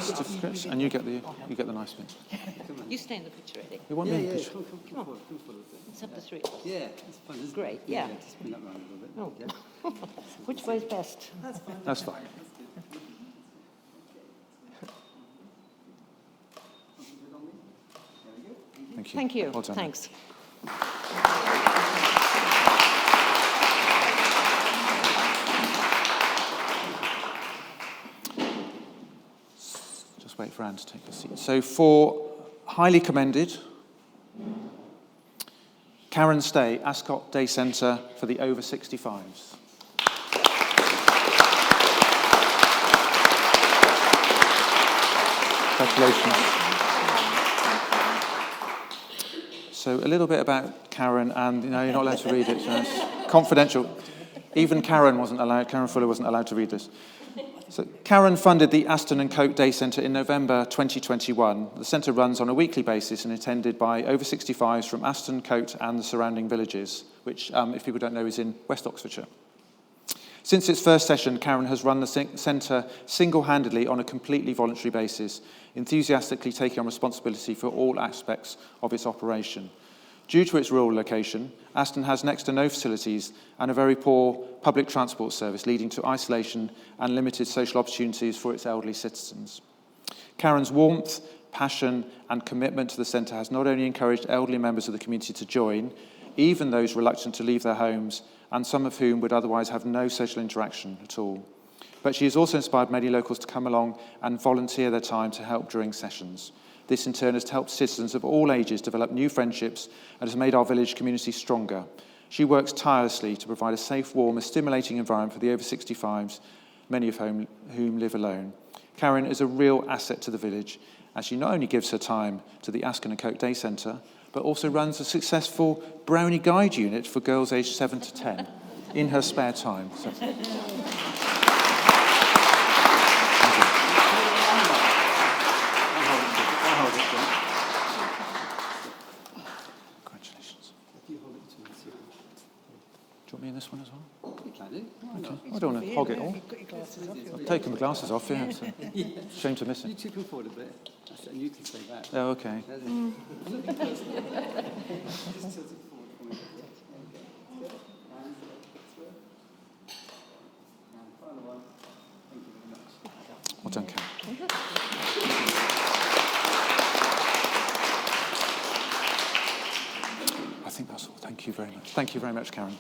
[SPEAKER 1] Certificates, and you get the nice bit.
[SPEAKER 10] You stay in the picture, Eddie.
[SPEAKER 1] You want me in the picture?
[SPEAKER 6] Come forward a bit.
[SPEAKER 10] It's up the three of us.
[SPEAKER 6] Yeah, it's fun, isn't
[SPEAKER 10] Great,
[SPEAKER 6] it?
[SPEAKER 10] yeah.
[SPEAKER 6] Just spin that round a little bit.
[SPEAKER 10] Oh. Which way's best?
[SPEAKER 1] That's fine. Thank you.
[SPEAKER 10] Thank you.
[SPEAKER 1] Well done.
[SPEAKER 10] Thanks.
[SPEAKER 1] Just wait for Anne to take a seat. So for highly commended, Karen Stay, Ascot Day Centre for the over 65s. Congratulations. So a little bit about Karen, and you're not allowed to read it, so it's confidential. Even Karen Fuller wasn't allowed to read this. So Karen funded the Aston and Coke Day Centre in November 2021. The centre runs on a weekly basis and attended by over 65s from Aston, Cote and the surrounding villages, which, if people don't know, is in West Oxfordshire. Since its first session, Karen has run the centre single-handedly on a completely voluntary basis, enthusiastically taking on responsibility for all aspects of its operation. Due to its rural location, Aston has next to no facilities and a very poor public transport service, leading to isolation and limited social opportunities for its elderly citizens. Karen's warmth, passion and commitment to the centre has not only encouraged elderly members of the community to join, even those reluctant to leave their homes, and some of whom would otherwise have no social interaction at all. But she has also inspired many locals to come along and volunteer their time to help during sessions. This in turn has helped citizens of all ages develop new friendships and has made our village community stronger. She works tirelessly to provide a safe, warm and stimulating environment for the over 65s, many of whom live alone. Karen is a real asset to the village, as she not only gives her time to the Aston and Coke Day Centre, but also runs a successful Brownie Guide unit for girls aged 7 to 10 in her spare time. So. Congratulations.
[SPEAKER 6] If you hold it to me,
[SPEAKER 1] Do you want me in this one as well?
[SPEAKER 6] you can do. Why not?
[SPEAKER 1] I don't want to hog it all.
[SPEAKER 7] Put your glasses off.
[SPEAKER 1] I've taken my glasses off, yeah. It's a shame to miss
[SPEAKER 6] You
[SPEAKER 1] it.
[SPEAKER 6] two come forward a bit. That's it, and you can say that.
[SPEAKER 1] Oh, okay.
[SPEAKER 6] Just tilt it forward for me. Good. And through. And final one. Thank you very much.
[SPEAKER 1] Well done, Karen. I think that's all. Thank you very much. Thank you very much, Karen.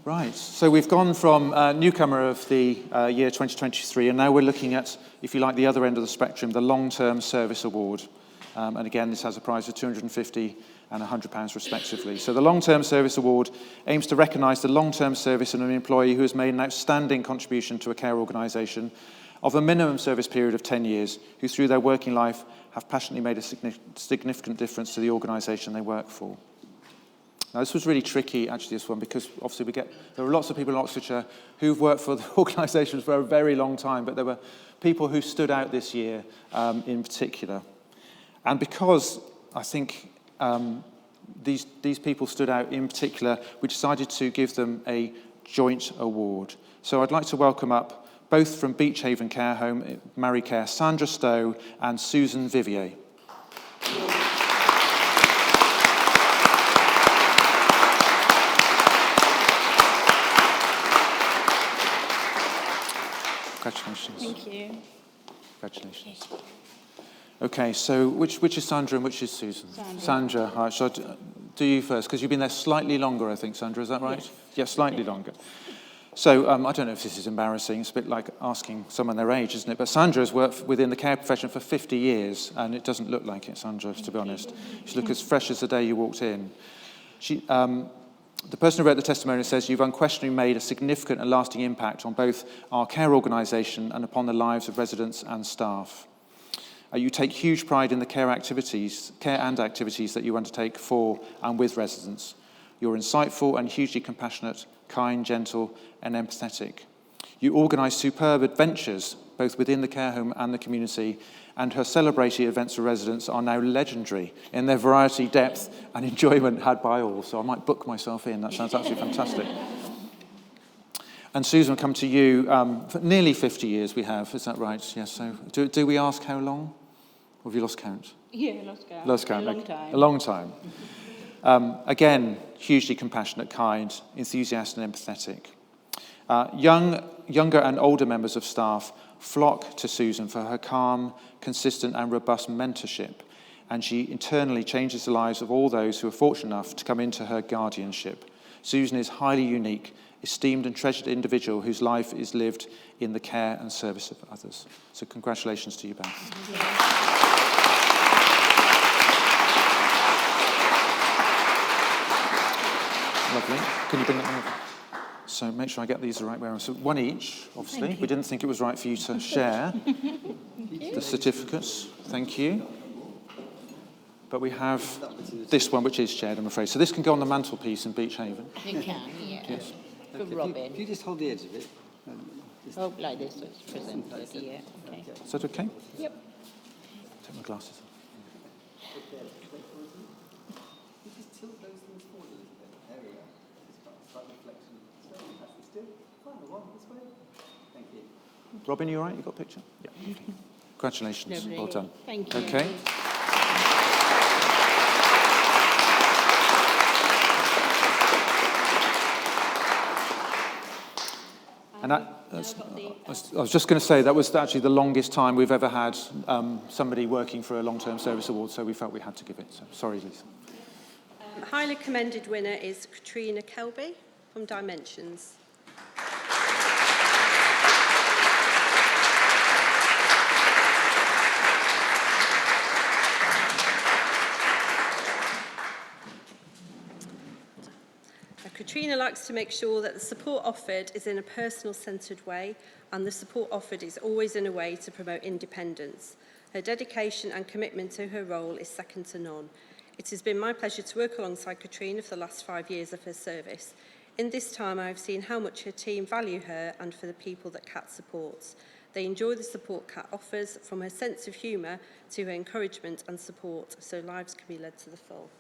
[SPEAKER 1] Right, so we've gone from newcomer of the year 2023, and now we're looking at, if you like, the other end of the spectrum, the Long-Term Service Award. And again, this has a prize of £250 and £100 respectively. So the Long-Term Service Award aims to recognise the long-term service of an employee who has made an outstanding contribution to a care organisation of a minimum service period of 10 years, who through their working life have passionately made a significant difference to the organisation they work for. Now, this was really tricky, actually, this one, because obviously there were lots of people in Oxfordshire who've worked for the organisations for a very long time, but there were people who stood out this year in particular. And because I think these people stood out in particular. We decided to give them a joint award. So I'd like to welcome up, both from Beach Haven Care Home, Mary Care, Sandra Stowe and Susan Vivier. Congratulations.
[SPEAKER 5] Thank you.
[SPEAKER 1] Congratulations. Okay, so which is Sandra and which is Susan? Sandra, hi, shall I do you first? Because you've been there slightly longer, I think, Sandra, is that right? Yes, yeah, slightly longer. So I don't know if this is embarrassing. It's a bit like asking someone their age, isn't it? But Sandra has worked within the care profession for 50 years, and it doesn't look like it, Sandra, to be honest. She looks as fresh as the day you walked in. The person who wrote the testimony says, "You've unquestionably made a significant and lasting impact on both our care organisation and upon the lives of residents and staff. You take huge pride in the care and activities that you undertake for and with residents. You're insightful and hugely compassionate, kind, gentle, and empathetic. You organise superb adventures, both within the care home and the community, and her celebrated events for residents are now legendary in their variety, depth, and enjoyment had by all." So I might book myself in. That sounds absolutely fantastic. And Susan, we'll come to you. For nearly 50 years we have, is that right? Yes. So do we ask how long? Or have you lost count?
[SPEAKER 10] Yeah, lost count.
[SPEAKER 1] Lost count.
[SPEAKER 10] A long time.
[SPEAKER 1] A long time. Again, hugely compassionate, kind, enthusiastic and empathetic. Younger and older members of staff flock to Susan for her calm, consistent and robust mentorship, and she internally changes the lives of all those who are fortunate enough to come into her guardianship. Susan is highly unique, esteemed and treasured individual whose life is lived in the care and service of others. So congratulations to you both. Lovely. Can you bring that over? So make sure I get these the right way around. So one each, obviously. We didn't think it was right for you to share the certificates. Thank you. But we have this one, which is shared, I'm afraid. So this can go on the mantelpiece in Beach Haven.
[SPEAKER 10] It can, yeah.
[SPEAKER 1] Yes.
[SPEAKER 10] For Robin.
[SPEAKER 6] If you just hold the edge of it.
[SPEAKER 10] Oh, like this, so it's presented, yeah. Okay.
[SPEAKER 1] Is that okay?
[SPEAKER 10] Yep.
[SPEAKER 1] Take my glasses off.
[SPEAKER 6] You just tilt those things forward a little bit. There we go. It's got a slight reflection. Still. Final one, this way. Thank you.
[SPEAKER 1] Robin, you all right? You got a picture? Yeah. Congratulations.
[SPEAKER 10] Lovely.
[SPEAKER 1] Well done.
[SPEAKER 10] Thank you.
[SPEAKER 1] Okay. And I was just going to say that was actually the longest time we've ever had somebody working for a long-term service award, so we felt we had to give it. So sorry, Lisa.
[SPEAKER 8] Highly commended winner is Katrina Kelby from Dimensions. Katrina likes to make sure that the support offered is in a personal-centred way, and the support offered is always in a way to promote independence. Her dedication and commitment to her role is second to none. It has been my pleasure to work alongside Katrina for the last 5 years of her service. In this time, I have seen how much her team value her and for the people that Kat supports. They enjoy the support Kat offers, from her sense of humour to her encouragement and support, so lives can be led to the full.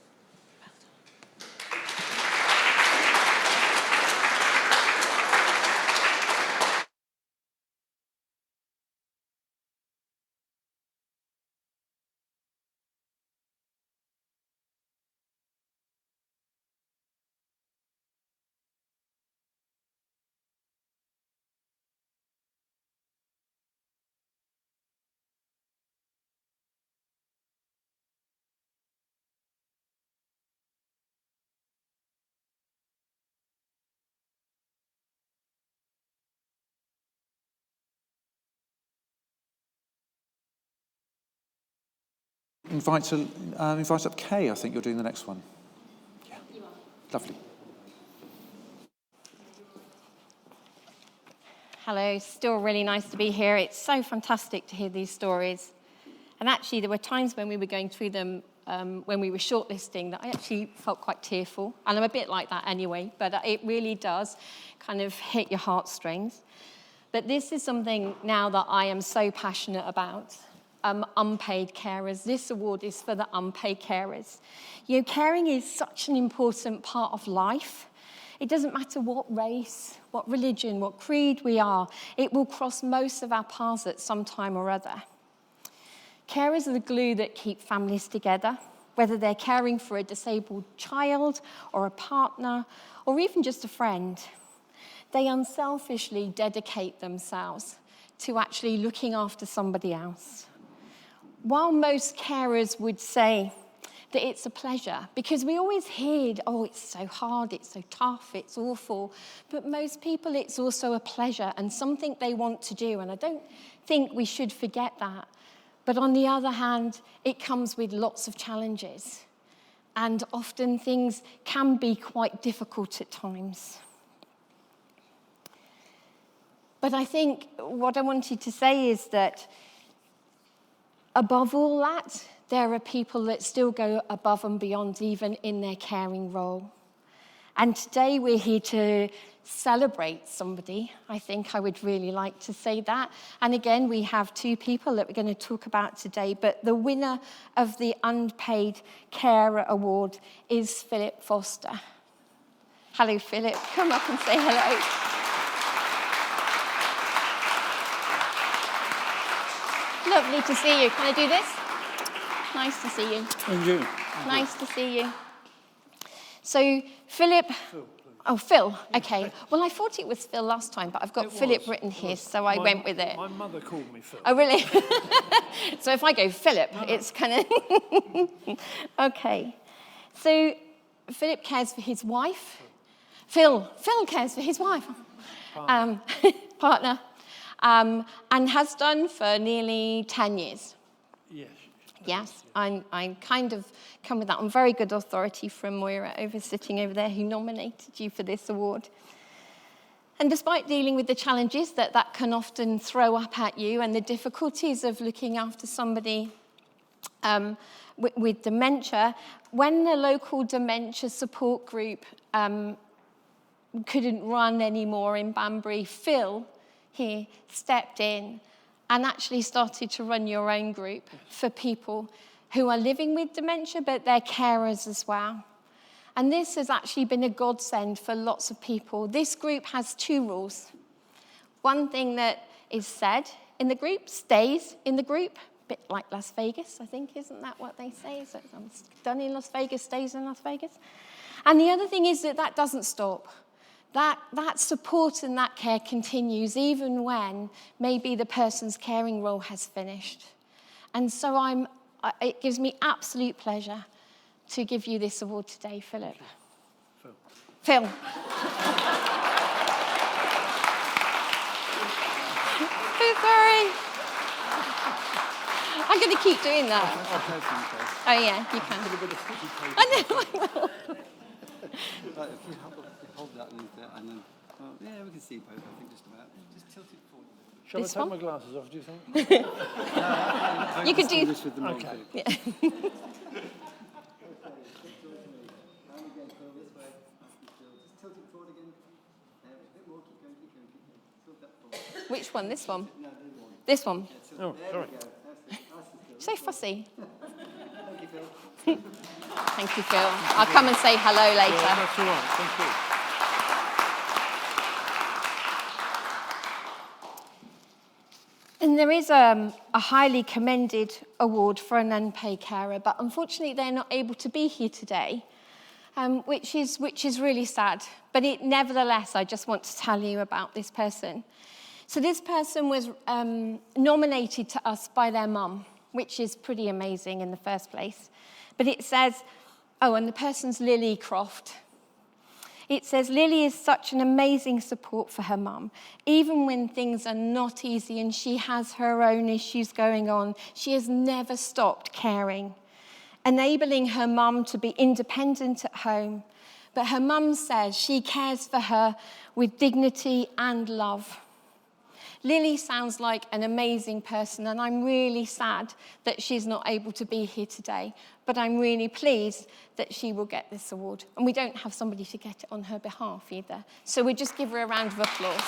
[SPEAKER 1] Invite up Kay, I think you're doing the next one. Yeah. Lovely.
[SPEAKER 4] Hello, still really nice to be here. It's so fantastic to hear these stories. And actually, there were times when we were going through them, when we were shortlisting, that I actually felt quite tearful. And I'm a bit like that anyway, but it really does kind of hit your heartstrings. But this is something now that I am so passionate about. unpaid carers. This award is for the unpaid carers. You know, caring is such an important part of life. It doesn't matter what race, what religion, what creed we are. It will cross most of our paths at some time or other. Carers are the glue that keep families together, whether they're caring for a disabled child or a partner or even just a friend. They unselfishly dedicate themselves to actually looking after somebody else. While most carers would say that it's a pleasure, because we always hear, oh, it's so hard, it's so tough, it's awful, but most people it's also a pleasure and something they want to do, and I don't think we should forget that. But on the other hand, it comes with lots of challenges, and often things can be quite difficult at times. But I think what I wanted to say is that above all that, there are people that still go above and beyond, even in their caring role. And today we're here to celebrate somebody. I think I would really like to say that. And again, we have two people that we're going to talk about today, but the winner of the Unpaid Carer Award is Philip Foster. Hello, Philip. Come up and say hello. Lovely to see you. Can I do this? Nice to see you.
[SPEAKER 6] And you.
[SPEAKER 4] Nice to see you. So, Philip... Oh, Phil. Okay. Well, I thought it was Phil last time, but I've got Philip written here, so I went with it.
[SPEAKER 6] My mother called me Phil.
[SPEAKER 4] Oh, really? So if I go Philip, it's kind of... Okay. So, Philip cares for his wife. Phil cares for his wife. Partner. And has done for nearly 10 years.
[SPEAKER 6] Yes.
[SPEAKER 4] Yes, I'm kind of come with that on very good authority from Moira sitting over there, who nominated you for this award. And despite dealing with the challenges that can often throw up at you and the difficulties of looking after somebody with dementia, when the local dementia support group couldn't run anymore in Banbury, Phil here stepped in and actually started to run your own group for people who are living with dementia, but they're carers as well. And this has actually been a godsend for lots of people. This group has two rules. One thing that is said in the group stays in the group, a bit like Las Vegas, I think, isn't that what they say? So it's done in Las Vegas stays in Las Vegas. And the other thing is that doesn't stop. That support and that care continues even when maybe the person's caring role has finished. And so it gives me absolute pleasure to give you this award today, Philip. Phil. Sorry. I'm going to keep doing that. Oh, yeah, you can. I know, I will.
[SPEAKER 6] Right, if you hold that and then, yeah, we can see both, I think, just about. Just tilt it forward.
[SPEAKER 11] Shall
[SPEAKER 4] This
[SPEAKER 11] I take
[SPEAKER 4] one?
[SPEAKER 11] my glasses off, do you think?
[SPEAKER 4] You could do...
[SPEAKER 6] This with the
[SPEAKER 11] Okay.
[SPEAKER 4] Yeah.
[SPEAKER 6] Just tilt it forward again. A bit more, keep going. Tilt that forward.
[SPEAKER 4] Which one? This one?
[SPEAKER 6] No, the one.
[SPEAKER 4] This one?
[SPEAKER 11] Oh, sorry.
[SPEAKER 4] So fussy.
[SPEAKER 6] Thank you, Phil.
[SPEAKER 4] Thank you, Phil. I'll come and say hello later.
[SPEAKER 11] Yeah, that's all right, thank you.
[SPEAKER 4] And there is a highly commended award for an unpaid carer, but unfortunately they're not able to be here today, which is really sad. But nevertheless, I just want to tell you about this person. So this person was nominated to us by their mum, which is pretty amazing in the first place. But it says, and the person's Lily Croft. It says, Lily is such an amazing support for her mum. Even when things are not easy and she has her own issues going on, she has never stopped caring, enabling her mum to be independent at home. But her mum says she cares for her with dignity and love. Lily sounds like an amazing person, and I'm really sad that she's not able to be here today. But I'm really pleased that she will get this award. And we don't have somebody to get it on her behalf either. So we'll just give her a round of applause.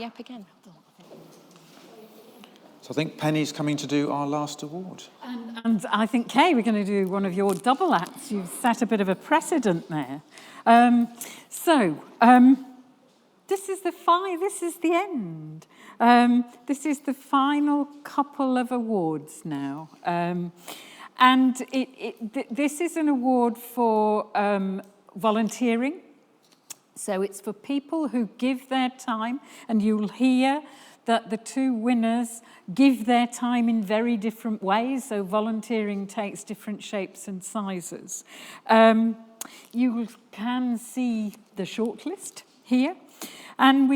[SPEAKER 4] up again.
[SPEAKER 1] So I think Penny's coming to do our last award.
[SPEAKER 3] And I think, Kay, we're going to do one of your double acts. You've set a bit of a precedent there. This is the end. This is the final couple of awards now. This is an award for volunteering. So it's for people who give their time, and you'll hear that the two winners give their time in very different ways, so volunteering takes different shapes and sizes. You can see the shortlist here, and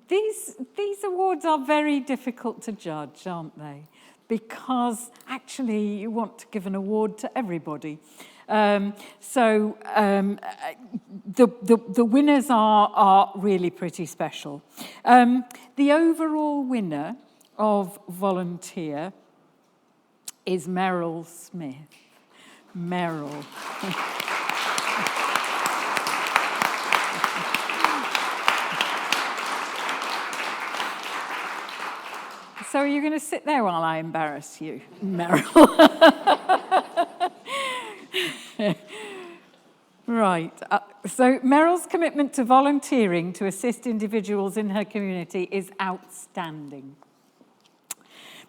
[SPEAKER 3] these awards are very difficult to judge, aren't they? Because actually you want to give an award to everybody. The winners are really pretty special. The overall winner of volunteer is Meryl Smith. Meryl. So are you going to sit there while I embarrass you, Meryl? Right. So Meryl's commitment to volunteering to assist individuals in her community is outstanding.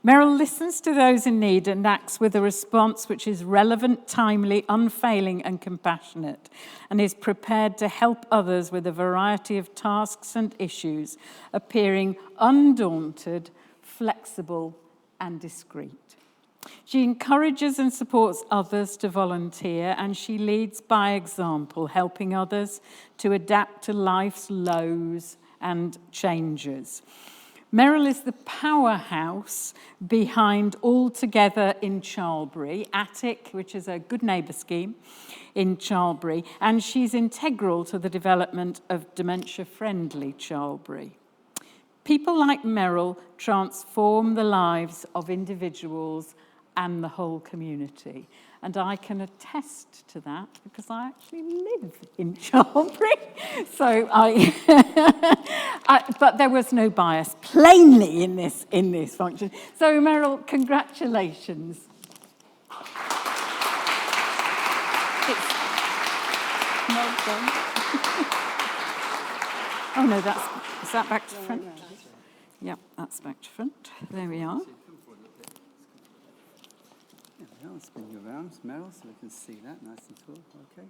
[SPEAKER 3] Meryl listens to those in need and acts with a response which is relevant, timely, unfailing, and compassionate, and is prepared to help others with a variety of tasks and issues, appearing undaunted, flexible, and discreet. She encourages and supports others to volunteer, and she leads by example, helping others to adapt to life's lows and changes. Meryl is the powerhouse behind All Together in Charlbury, Attic, which is a good neighbour scheme in Charlbury, and she's integral to the development of dementia-friendly Charlbury. People like Meryl transform the lives of individuals and the whole community. And I can attest to that because I actually live in Charlbury. So but there was no bias plainly in this function. So Meryl, congratulations. Well done. Oh no, is that back to front? Yeah, that's back to front. There we are.
[SPEAKER 6] There we are. Spin you around, Meryl, so we can see that nice and tall. Okay.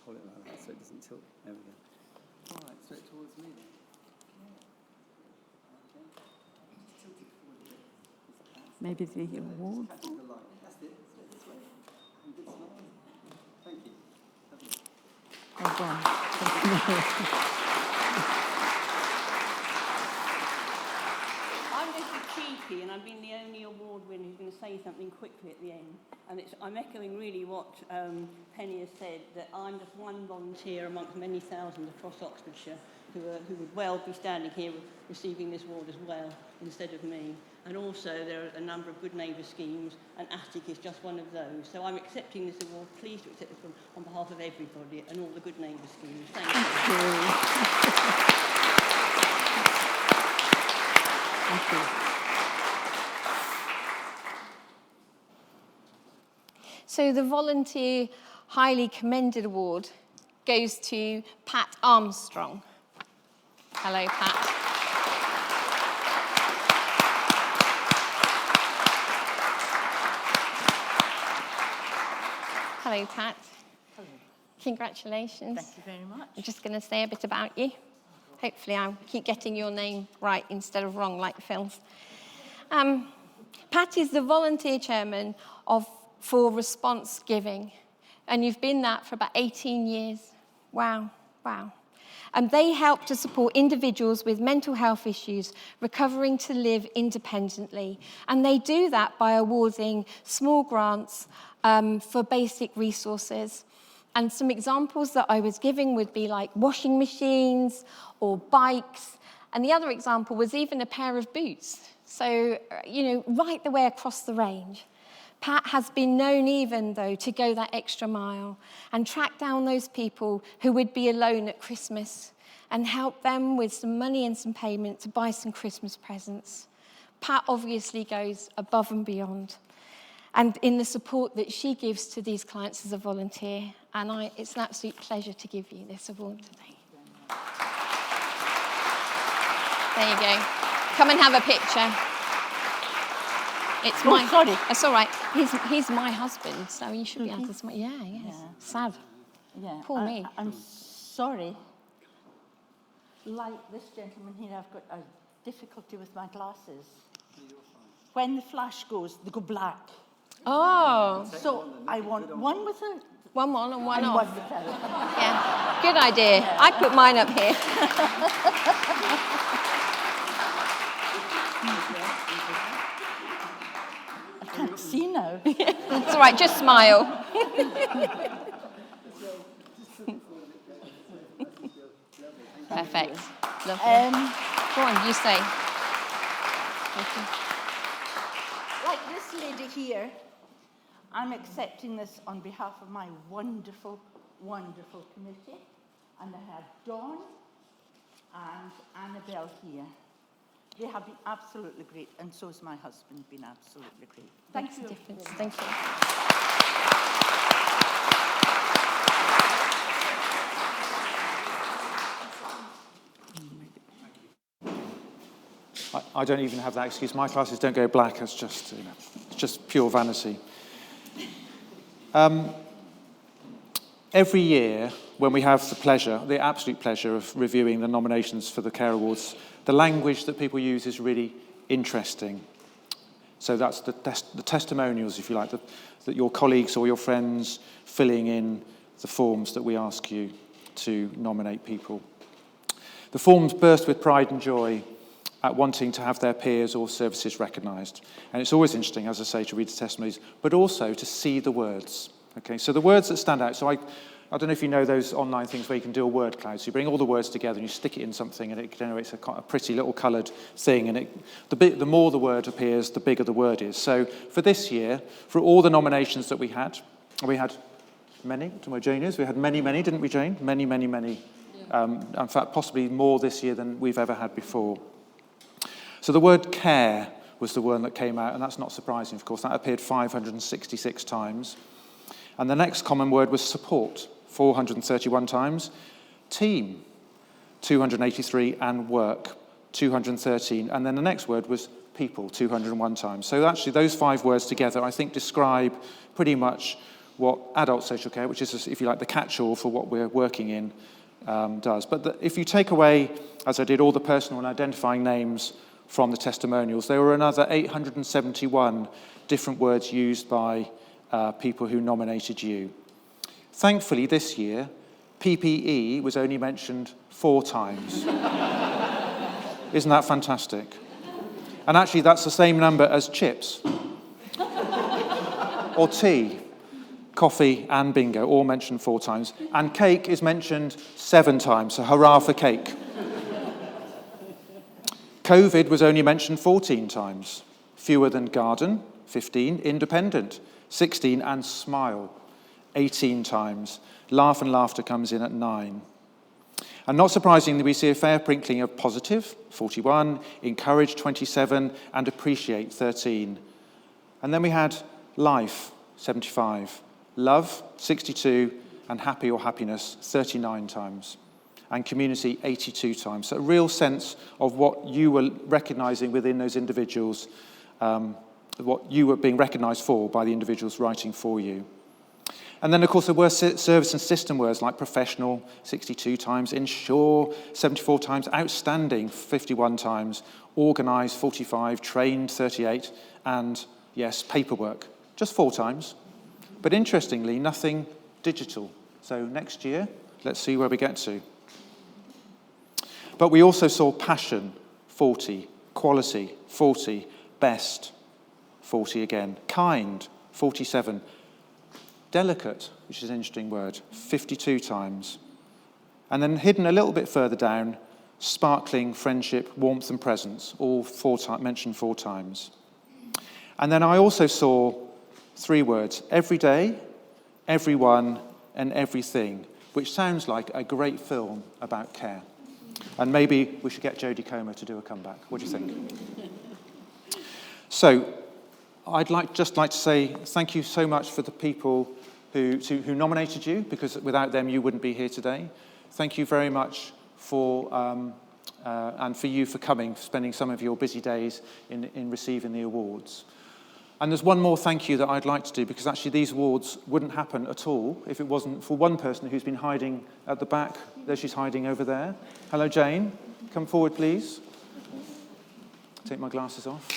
[SPEAKER 6] Hold it like that so it doesn't tilt. There we go. All right, straight towards me then. Okay. Tilt it forward a bit.
[SPEAKER 3] Maybe the award.
[SPEAKER 6] That's it. Straight this way. And good smile. Thank you.
[SPEAKER 3] Well done.
[SPEAKER 10] I'm just a cheeky, and I've been the only award winner who's going to say something quickly at the end. And I'm echoing really what Penny has said, that I'm just one volunteer amongst many thousands across Oxfordshire who would well be standing here receiving this award as well, instead of me. And also there are a number of good neighbour schemes, and Attic is just one of those. So I'm accepting this award, pleased to accept it on behalf of everybody and all the good neighbour schemes. Thank you.
[SPEAKER 3] Thank you.
[SPEAKER 4] So the Volunteer Highly Commended Award goes to Pat Armstrong. Hello, Pat. Hello, Pat.
[SPEAKER 10] Hello.
[SPEAKER 4] Congratulations.
[SPEAKER 10] Thank you very much.
[SPEAKER 4] I'm just going to say a bit about you. Hopefully I'll keep getting your name right instead of wrong like Phil's. Pat is the volunteer chairman for Response Giving, and you've been that for about 18 years. Wow. And they help to support individuals with mental health issues recovering to live independently. And they do that by awarding small grants for basic resources. And some examples that I was giving would be like washing machines or bikes. And the other example was even a pair of boots. So, right the way across the range. Pat has been known even, though, to go that extra mile and track down those people who would be alone at Christmas and help them with some money and some payment to buy some Christmas presents. Pat obviously goes above and beyond, and in the support that she gives to these clients as a volunteer. And it's an absolute pleasure to give you this award today. There you go. Come and have a picture. It's my.
[SPEAKER 10] Sorry.
[SPEAKER 4] That's all right. He's my husband, so you should be able to smile. Yeah, yes.
[SPEAKER 10] Yeah.
[SPEAKER 4] Sad.
[SPEAKER 10] Yeah.
[SPEAKER 4] Poor me.
[SPEAKER 10] I'm sorry. Like this gentleman here, I've got a difficulty with my glasses. When the flash goes, they go black.
[SPEAKER 4] Oh.
[SPEAKER 10] So I want one with a...
[SPEAKER 4] One on and one
[SPEAKER 10] and
[SPEAKER 4] off.
[SPEAKER 10] one without.
[SPEAKER 4] Yeah. Good idea. Yeah. I put mine up here.
[SPEAKER 10] I can't see now.
[SPEAKER 4] It's all right. Just smile. Perfect. Lovely. Go on, you say.
[SPEAKER 10] Like this lady here, I'm accepting this on behalf of my wonderful, wonderful committee. And I have Dawn and Annabelle here. They have been absolutely great, and so has my husband been absolutely great.
[SPEAKER 4] Thank you. Thank you.
[SPEAKER 1] I don't even have that excuse. My glasses don't go black. It's just, it's just pure vanity. Every year, when we have the absolute pleasure of reviewing the nominations for the Care Awards, the language that people use is really interesting. So that's the testimonials, if you like, that your colleagues or your friends filling in the forms that we ask you to nominate people. The forms burst with pride and joy at wanting to have their peers or services recognised. And it's always interesting, as I say, to read the testimonies, but also to see the words. Okay, so the words that stand out. So I don't know if you know those online things where you can do a word cloud. So you bring all the words together and you stick it in something and it generates a pretty little coloured thing. And the more the word appears, the bigger the word is. So for this year, for all the nominations that we had many, to my Jane is, we had many, didn't we, Jane? Many. Yeah. In fact, possibly more this year than we've ever had before. So the word care was the one that came out, and that's not surprising, of course. That appeared 566 times. And the next common word was support, 431 times. Team, 283, and work, 213. And then the next word was people, 201 times. So actually those 5 words together, I think, describe pretty much what adult social care, which is, if you like, the catch-all for what we're working in, does. But if you take away, as I did, all the personal and identifying names from the testimonials, there were another 871 different words used by people who nominated you. Thankfully, this year, PPE was only mentioned 4 times. Isn't that fantastic? And actually, that's the same number as chips. Or tea, coffee, and bingo, all mentioned 4 times. And cake is mentioned 7 times, so hurrah for cake. COVID was only mentioned 14 times. Fewer than garden, 15. Independent, 16. And smile, 18 times. Laugh and laughter comes in at 9. And not surprisingly, we see a fair sprinkling of positive, 41. Encourage, 27. And appreciate, 13. And then we had life, 75. Love, 62. And happy or happiness, 39 times. And community, 82 times. So a real sense of what you were recognising within those individuals, what you were being recognised for by the individuals writing for you. And then, of course, there were service and system words like professional, 62 times, ensure, 74 times, outstanding, 51 times, organised, 45, trained, 38, and, yes, paperwork, just 4 times. But interestingly, nothing digital. So next year, let's see where we get to. But we also saw passion, 40, quality, 40, best, 40 again, kind, 47, delicate, which is an interesting word, 52 times. And then hidden a little bit further down, sparkling, friendship, warmth and presence, all mentioned 4 times. And then I also saw 3 words, every day, everyone, and everything, which sounds like a great film about care. And maybe we should get Jodie Comer to do a comeback. What do you think? So, I'd just like to say thank you so much for the people who nominated you, because without them you wouldn't be here today. Thank you very much for and for you for coming, spending some of your busy days in receiving the awards. And there's one more thank you that I'd like to do, because actually these awards wouldn't happen at all if it wasn't for one person who's been hiding at the back. There she's hiding over there. Hello, Jane. Come forward, please. Take my glasses off.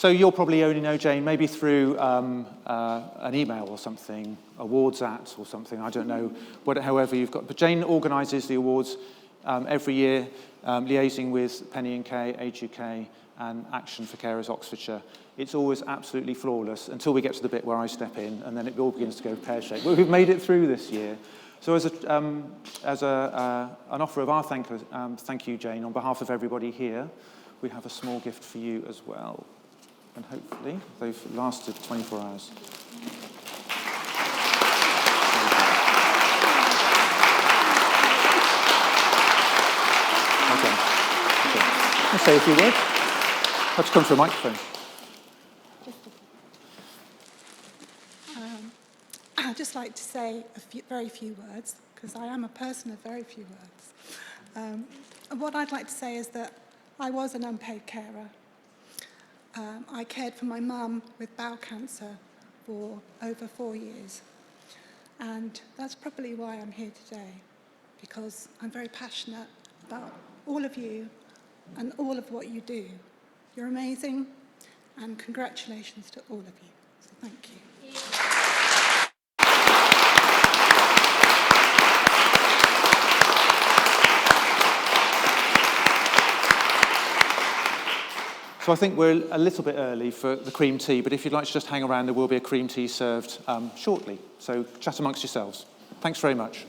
[SPEAKER 1] So you'll probably only know Jane maybe through an email or something, awards at or something, I don't know, however you've got. But Jane organises the awards every year, liaising with Penny and Kay, Age UK, and Action for Carers Oxfordshire. It's always absolutely flawless until we get to the bit where I step in, and then it all begins to go pear-shaped. Well, we've made it through this year. So as an offer of our thank you, Jane, on behalf of everybody here, we have a small gift for you as well. And hopefully they've lasted 24 hours. Okay. I'll say a few words. Let's come to a microphone.
[SPEAKER 12] I'd just like to say very few words, because I am a person of very few words. And what I'd like to say is that I was an unpaid carer. I cared for my mum with bowel cancer for over 4 years. And that's probably why I'm here today, because I'm very passionate about all of you and all of what you do. You're amazing, and congratulations to all of you. So thank you.
[SPEAKER 1] So I think we're a little bit early for the cream tea, but if you'd like to just hang around, there will be a cream tea served shortly. So chat amongst yourselves. Thanks very much.